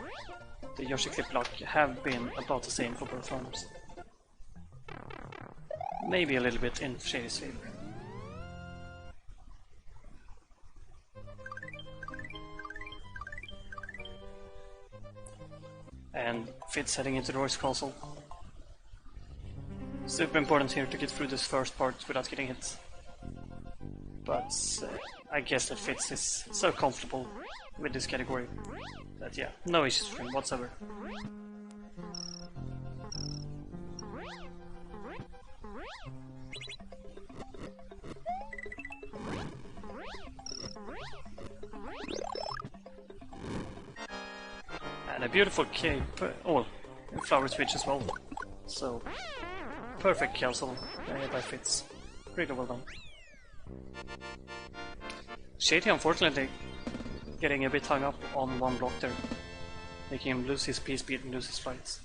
the Yoshi clip block have been about the same for both arms. Maybe a little bit in Shady's favor. And Fitz heading into the Royce console. Super important here to get through this first part without getting hit. But I guess that Fitz is so comfortable with this category that yeah, no issues for him whatsoever. And a beautiful cape, flower switch as well. So perfect cancel by Fitz. Really well done. Shady unfortunately getting a bit hung up on one block there, making him lose his P-speed and lose his flights.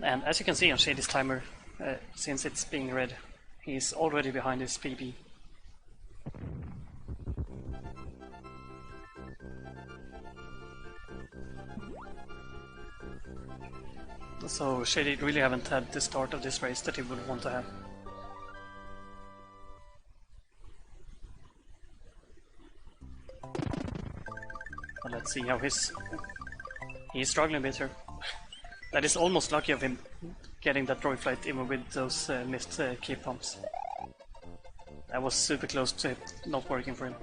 And as you can see on Shady's timer, since it's being red, he's already behind his PB. So Shady really haven't had the start of this race that he would want to have. But let's see how he's struggling a bit here. That is almost lucky of him getting that droid flight even with those missed key pumps. That was super close to it not working for him.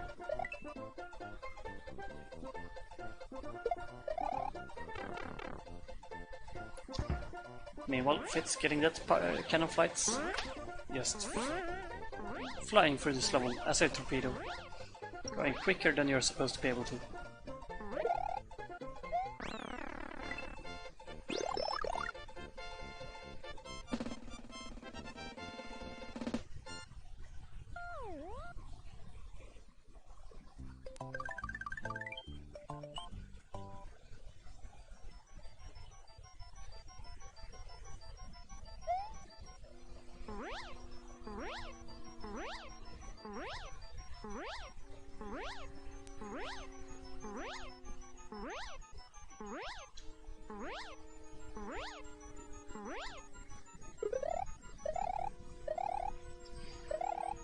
Meanwhile, Fitz getting that cannon flights, just flying through this level as a torpedo, going quicker than you're supposed to be able to.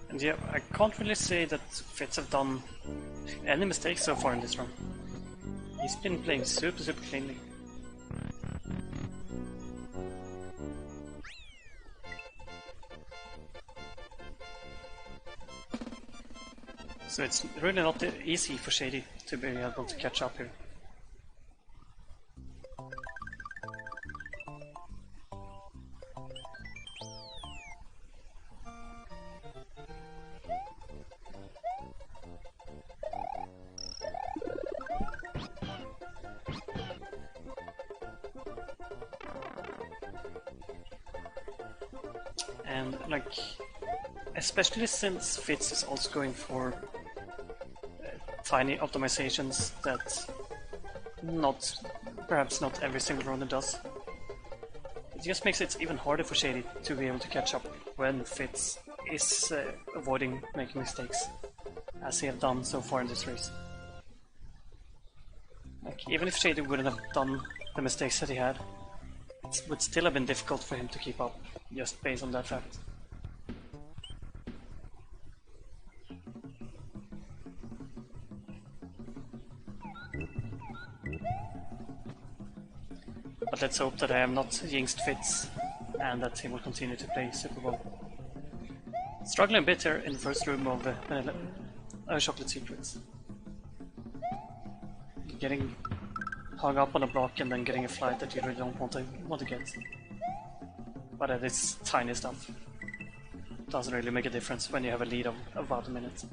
And yeah, I can't really say that Fitz have done any mistakes so far in this run. He's been playing super cleanly. So it's really not easy for Shady to be able to catch up here. And like, especially since Fitz is also going for tiny optimizations that perhaps not every single runner does. It just makes it even harder for Shady to be able to catch up when Fitz is avoiding making mistakes, as he have done so far in this race. Like, even if Shady wouldn't have done the mistakes that he had, it would still have been difficult for him to keep up, just based on that fact. But let's hope that I have not jinxed Fitz and that he will continue to play super well. Struggling a bit here in the first room of Chocolate Secrets. Getting hung up on a block and then getting a flight that you really don't want to get. But that is tiny stuff. Doesn't really make a difference when you have a lead of about a minute.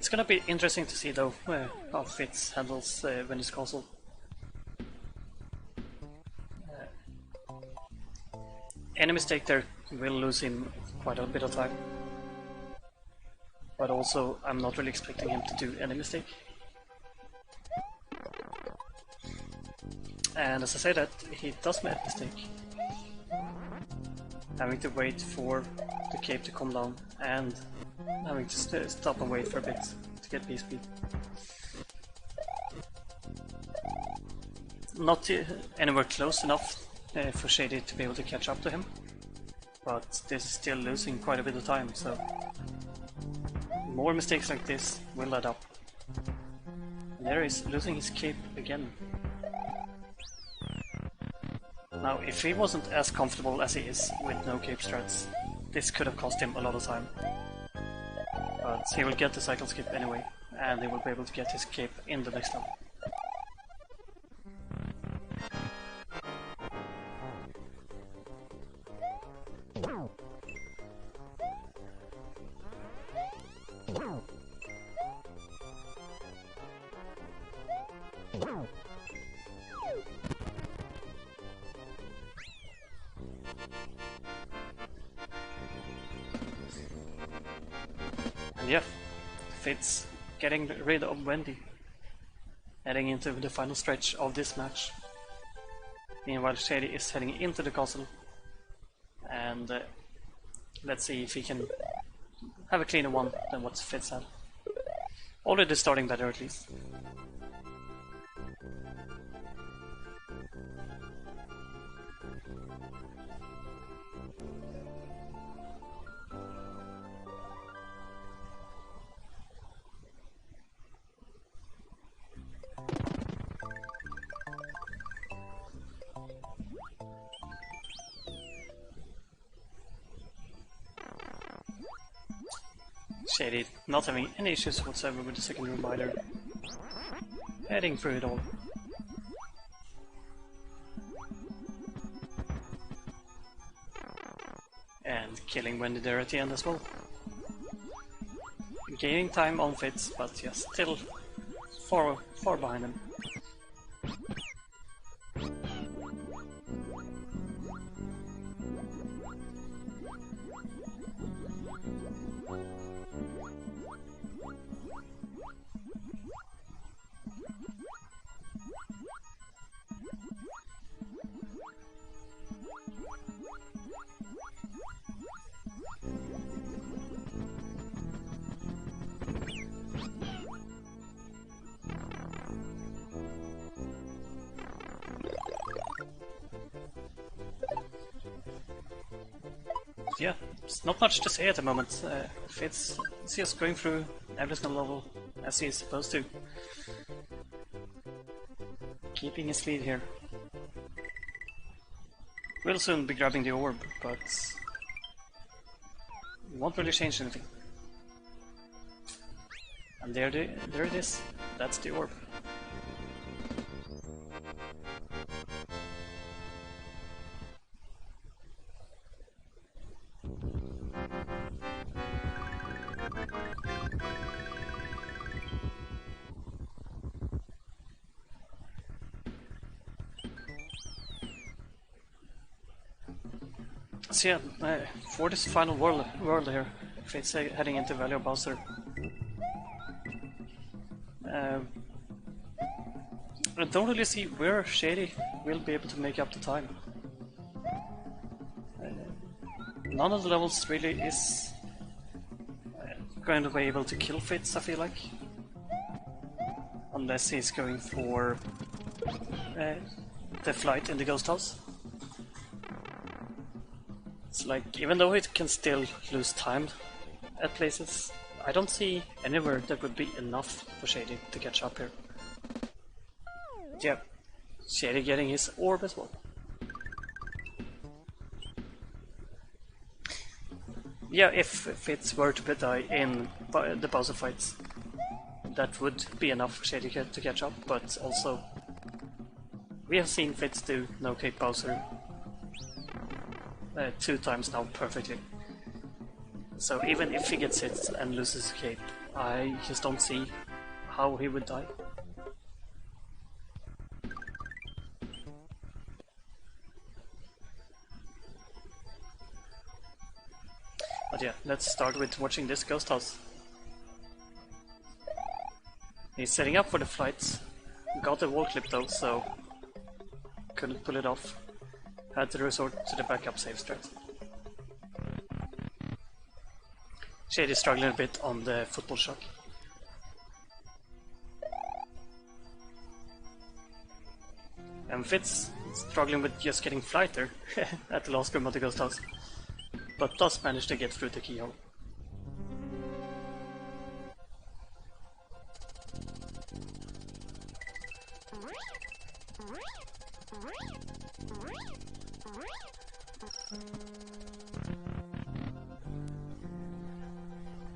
It's gonna be interesting to see though how Fitz handles Venice Castle. Any mistake there will lose him quite a bit of time. But also, I'm not really expecting him to do any mistake. And as I say that, he does make a mistake. Having to wait for the cape to come down and having to stop and wait for a bit to get B speed. Not anywhere close enough for Shady to be able to catch up to him, but this is still losing quite a bit of time, so more mistakes like this will add up. And there he's losing his cape again. Now, if he wasn't as comfortable as he is with no cape strats, this could have cost him a lot of time. But he will get the cycle skip anyway, and he will be able to get his cape in the next level. And yeah, Fitz getting rid of Wendy, heading into the final stretch of this match. Meanwhile, Shady is heading into the castle, and let's see if he can have a cleaner one than what Fitz had. Already starting better at least. Shady not having any issues whatsoever with the second room either. Heading through it all. And killing Wendy there at the end as well. Gaining time on Fitz, but yeah, still far behind him. Yeah, there's not much to say at the moment. Fitz is just going through every single level as he's supposed to. Keeping his lead here. We'll soon be grabbing the orb, but won't really change anything. And there it is. That's the orb. So yeah, for this final world here, Fitz heading into Valley of Bowser. I don't really see where Shady will be able to make up the time. None of the levels really is going to be able to kill Fitz, I feel like. Unless he's going for the flight in the ghost house. It's like, even though it can still lose time at places, I don't see anywhere that would be enough for Shady to catch up here. But yeah, Shady getting his orb as well. Yeah, if Fitz were to die in the Bowser fights, that would be enough for Shady to catch up, but also we have seen Fitz do no cape Bowser 2 times now perfectly. So even if he gets hit and loses cape, I just don't see how he would die. But yeah, let's start with watching this ghost house. He's setting up for the flights. Got the wall clip though, so couldn't pull it off. Had to resort to the backup save strat. Shady is struggling a bit on the football shock. And Fitz struggling with just getting flighter at the last room of the ghost house, but does manage to get through the keyhole.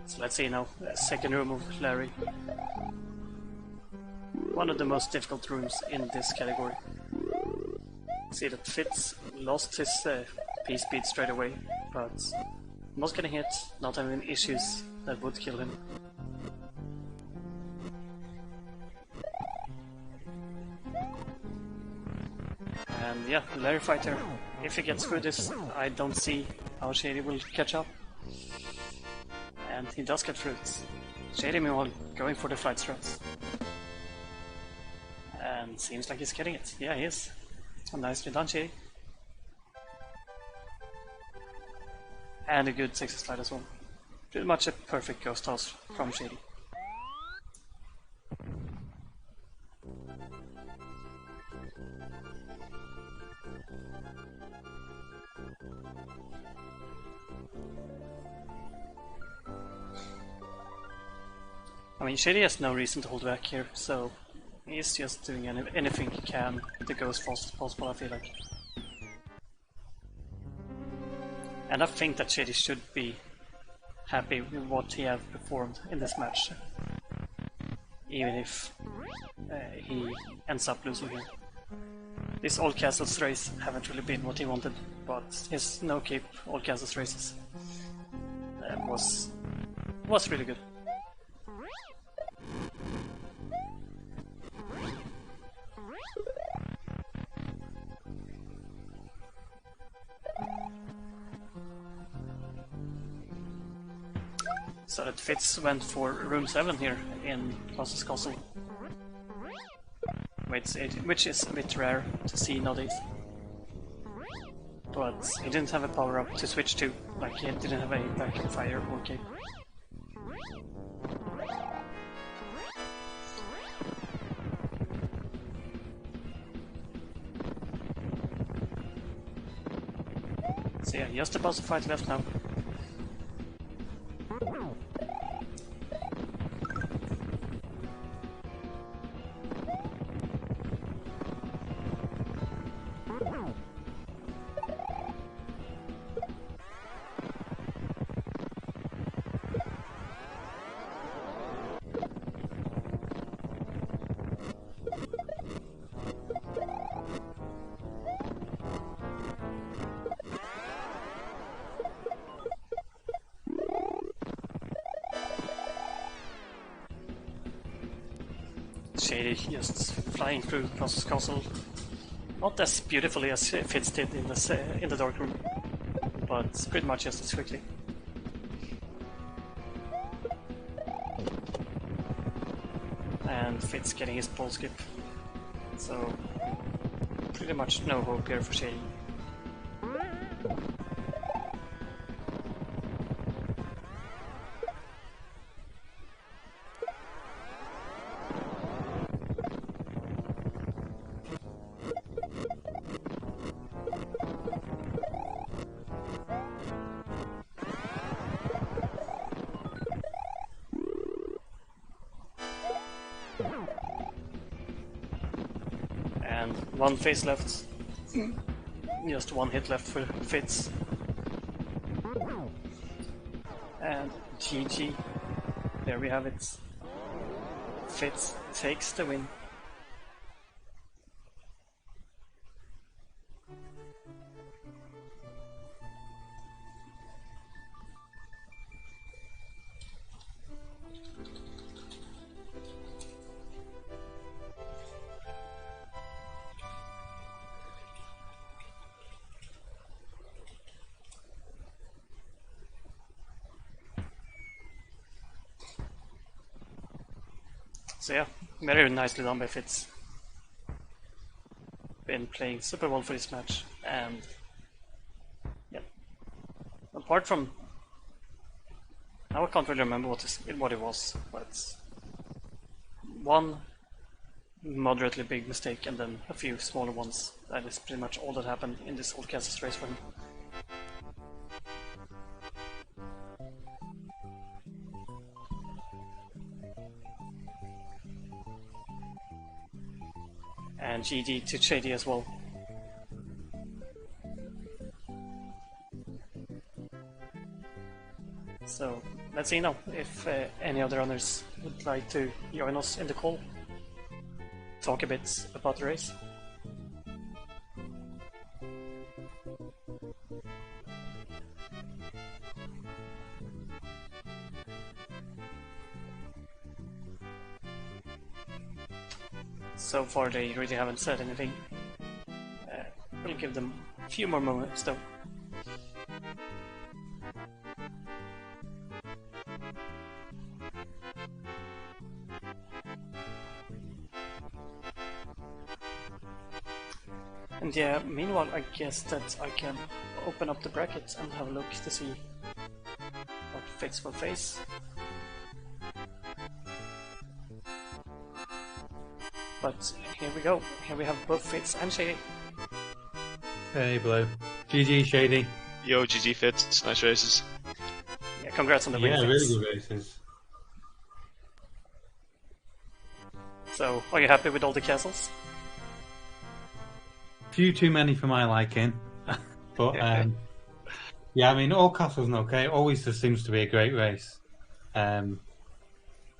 So let's see now, second room of Larry. One of the most difficult rooms in this category. See that Fitz lost his P-speed straight away, but not getting hit, not having issues that would kill him. And yeah, Larry Fighter, if he gets through this, I don't see how Shady will catch up. And he does get through it. Shady meanwhile going for the flight strats. And seems like he's getting it. Yeah, he is. Nicely done, Shady. And a good 6 slide as well. Pretty much a perfect ghost toss from Shady. I mean, Shady has no reason to hold back here, so he's just doing anything he can to go as fast as possible, I feel like. And I think that Shady should be happy with what he has performed in this match, even if he ends up losing here. This All Castles race haven't really been what he wanted, but his no cape All Castles races was really good. So that Fitz went for room 7 here in Classes Castle, which is a bit rare to see nowadays. But he didn't have a power up to switch to, like he didn't have a backup fire or cape. So yeah, just a boss fight left now. Shady just flying through Classes Castle. Not as beautifully as Fitz did in the dark room, but pretty much just as quickly. And Fitz getting his pole skip. So pretty much no hope here for Shady. And one phase left. Just one hit left for Fitz. And GG. There we have it. Fitz takes the win. So yeah, very nicely done by Fitz. Been playing super well for this match, and yeah, apart from now I can't really remember what it was, but one moderately big mistake and then a few smaller ones. That is pretty much all that happened in this whole Kansas race for him. And GD to Shady as well. So let's see now if any other runners would like to join us in the call, talk a bit about the race. So far they really haven't said anything. We'll give them a few more moments though. And yeah, meanwhile I guess that I can open up the brackets and have a look to see what Fitz will face. But here we go. Here we have both Fitz and Shady. Hey, Blue. GG, Shady. Yo, GG Fitz. Nice races. Yeah, congrats on the win, Yeah, Fitz. really good races. So, are you happy with all the castles? Few too many for my liking. But, yeah, I mean, all castles and okay. Always just seems to be a great race.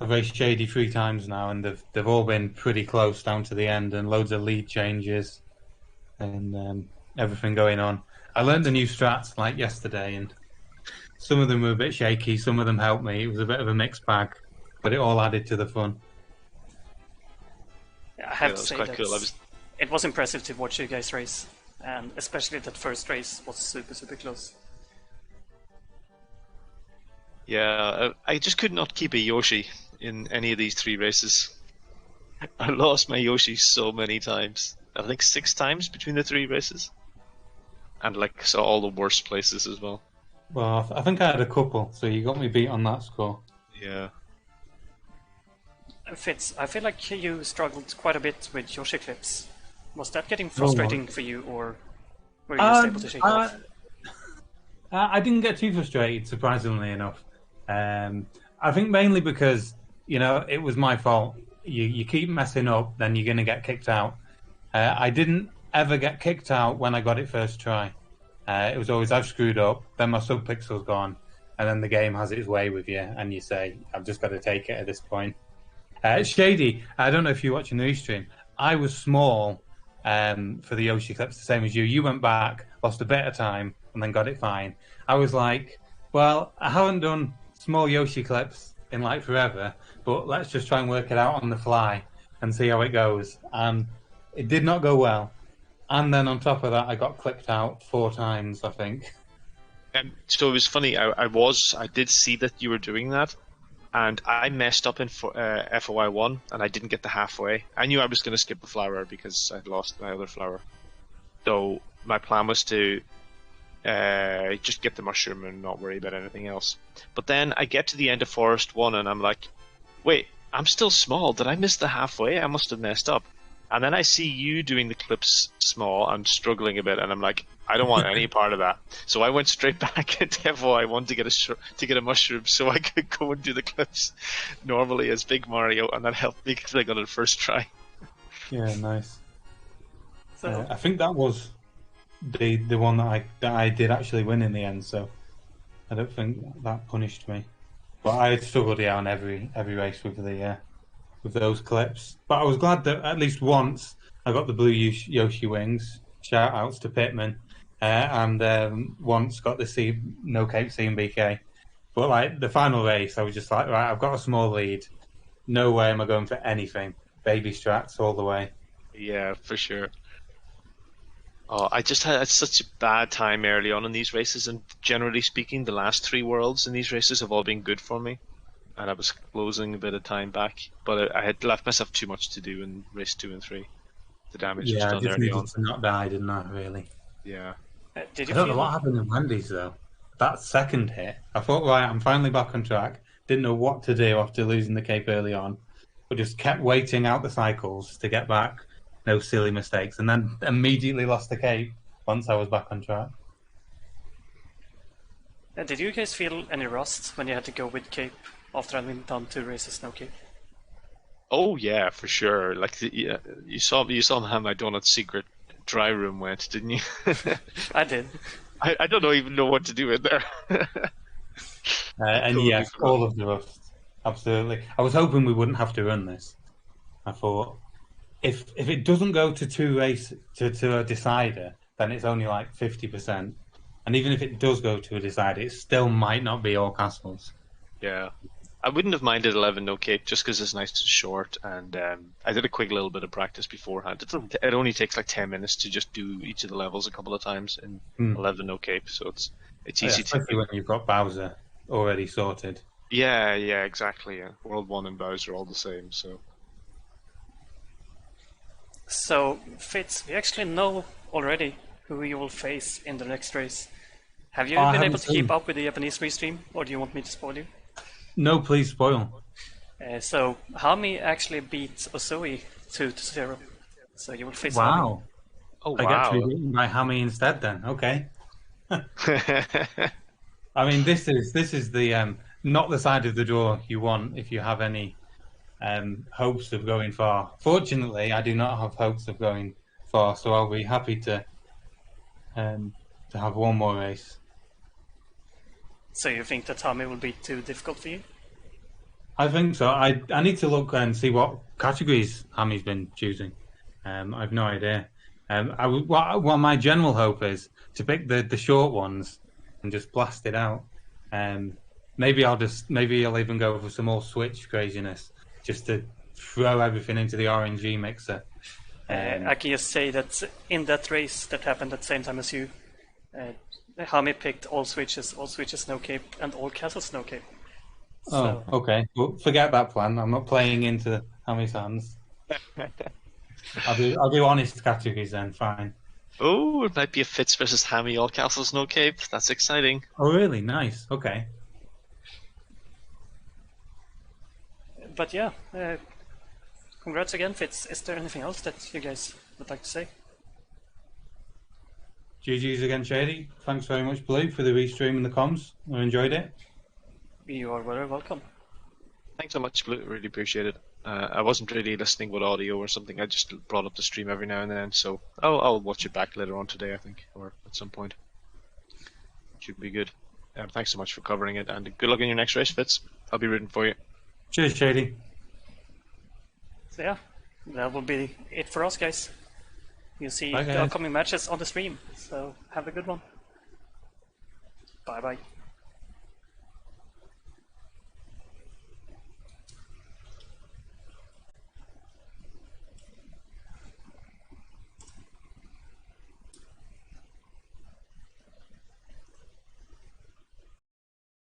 I've raced Shady 3 times now, and they've all been pretty close down to the end, and loads of lead changes and everything going on. I learned the new strats like yesterday, and some of them were a bit shaky, some of them helped me. It was a bit of a mixed bag, but it all added to the fun. Yeah, I have that to was say quite that cool. it was impressive to watch you guys race, and especially that first race was super close. Yeah, I just could not keep a Yoshi in any of these 3 races. I lost my Yoshi so many times. I think 6 times between the 3 races. And like, so all the worst places as well. Well, I think I had a couple, so you got me beat on that score. Yeah. Fitz, I feel like you struggled quite a bit with Yoshi clips. Was that getting frustrating for you, or were you just able to shake it off? I didn't get too frustrated, surprisingly enough. I think mainly because, you know, it was my fault. You keep messing up, then you're going to get kicked out. I didn't ever get kicked out when I got it first try. It was always, I've screwed up, then my sub-pixel's gone, and then the game has its way with you, and you say, I've just got to take it at this point. Shady, I don't know if you're watching the restream. I was small for the Yoshi clips, the same as you. You went back, lost a bit of time, and then got it fine. I was like, well, I haven't done small Yoshi clips in like forever, but let's just try and work it out on the fly and see how it goes. And it did not go well. And then on top of that, I got clipped out 4 times, I think. So it was funny. I did see that you were doing that, and I messed up in FOI1, and I didn't get the halfway. I knew I was going to skip a flower because I'd lost my other flower. So my plan was to just get the mushroom and not worry about anything else. But then I get to the end of Forest 1, and I'm like, wait, I'm still small. Did I miss the halfway? I must have messed up. And then I see you doing the clips small and struggling a bit, and I'm like, I don't want any part of that. So I went straight back into FOI1 to get a mushroom so I could go and do the clips normally as Big Mario, and that helped me because I got it first try. Yeah, nice. So, I think that was the one that I did actually win in the end, so I don't think that punished me. But I struggled on every race with those clips. But I was glad that at least once I got the blue Yoshi wings. Shout outs to Pittman. And once got the no cape CMBK. But like the final race, I was just like, right, I've got a small lead. No way am I going for anything. Baby strats all the way. Yeah, for sure. Oh, I just had such a bad time early on in these races, and generally speaking, the last 3 worlds in these races have all been good for me. and I was closing a bit of time back, but I had left myself too much to do in race 2 and 3. The damage was Yeah, I done just early needed on. to not die, didn't I? Really. Yeah. Did I you don't know feel? what happened in Wendy's though. That second hit, I thought, right, I'm finally back on track. Didn't know what to do after losing the cape early on, but just kept waiting out the cycles to get back. No silly mistakes, and then immediately lost the cape once I was back on track. Did you guys feel any rust when you had to go with cape after having done 2 races no cape? Oh yeah, for sure. Like yeah, you saw how my donut secret dry room went, didn't you? I did. I don't even know what to do in there. And Totally yes, forgot. all of the rust. Absolutely. I was hoping we wouldn't have to run this. I thought if it doesn't go to 2 race to a decider, then it's only like 50%. And even if it does go to a decider, it still might not be all castles. Yeah. I wouldn't have minded 11 no cape just because it's nice and short, and I did a quick little bit of practice beforehand. It only takes like 10 minutes to just do each of the levels a couple of times in 11 no cape, so it's Oh, yeah, easy to especially when you've got Bowser already sorted. Yeah, exactly. Yeah. World 1 and Bowser are all the same, so So, Fitz, we actually know already who you will face in the next race. Have you I been haven't able to keep seen. up with the Japanese restream, or do you want me to spoil you? No, please spoil. So, Hami actually beat Osui 2-0. So you will face Hami. Wow. Oh I get to be wow. beaten by Hammy instead then. Okay. I mean, this is the not the side of the draw you want if you have any hopes of going far. Fortunately, I do not have hopes of going far, so I'll be happy to have one more race. So you think that Hami will be too difficult for you? I think so. I need to look and see what categories Hammy's been choosing. I've no idea. What my general hope is to pick the short ones and just blast it out. Maybe I'll even go for some more Switch craziness just to throw everything into the RNG mixer. I can just say that in that race that happened at the same time as you, Hami picked all switches no cape, and all castles no cape. Oh, okay. Well, forget that plan. I'm not playing into Hammy's hands. I'll do honest categories then. Fine. Oh, it might be a Fitz versus Hammy all castles no cape. That's exciting. Oh, really? Nice. Okay. But yeah, congrats again, Fitz. Is there anything else that you guys would like to say? GG's again, Shady. Thanks very much, Blue, for the restream and the comms. I enjoyed it. You are very welcome. Thanks so much, Blue. Really appreciate it. I wasn't really listening with audio or something. I just brought up the stream every now and then, so I'll watch it back later on today, I think, or at some point. Should be good. Thanks so much for covering it, and good luck in your next race, Fitz. I'll be rooting for you. Cheers, Shady. So yeah, that will be it for us, guys. You'll see Bye, the guys. upcoming matches on the stream. So have a good one. Bye bye.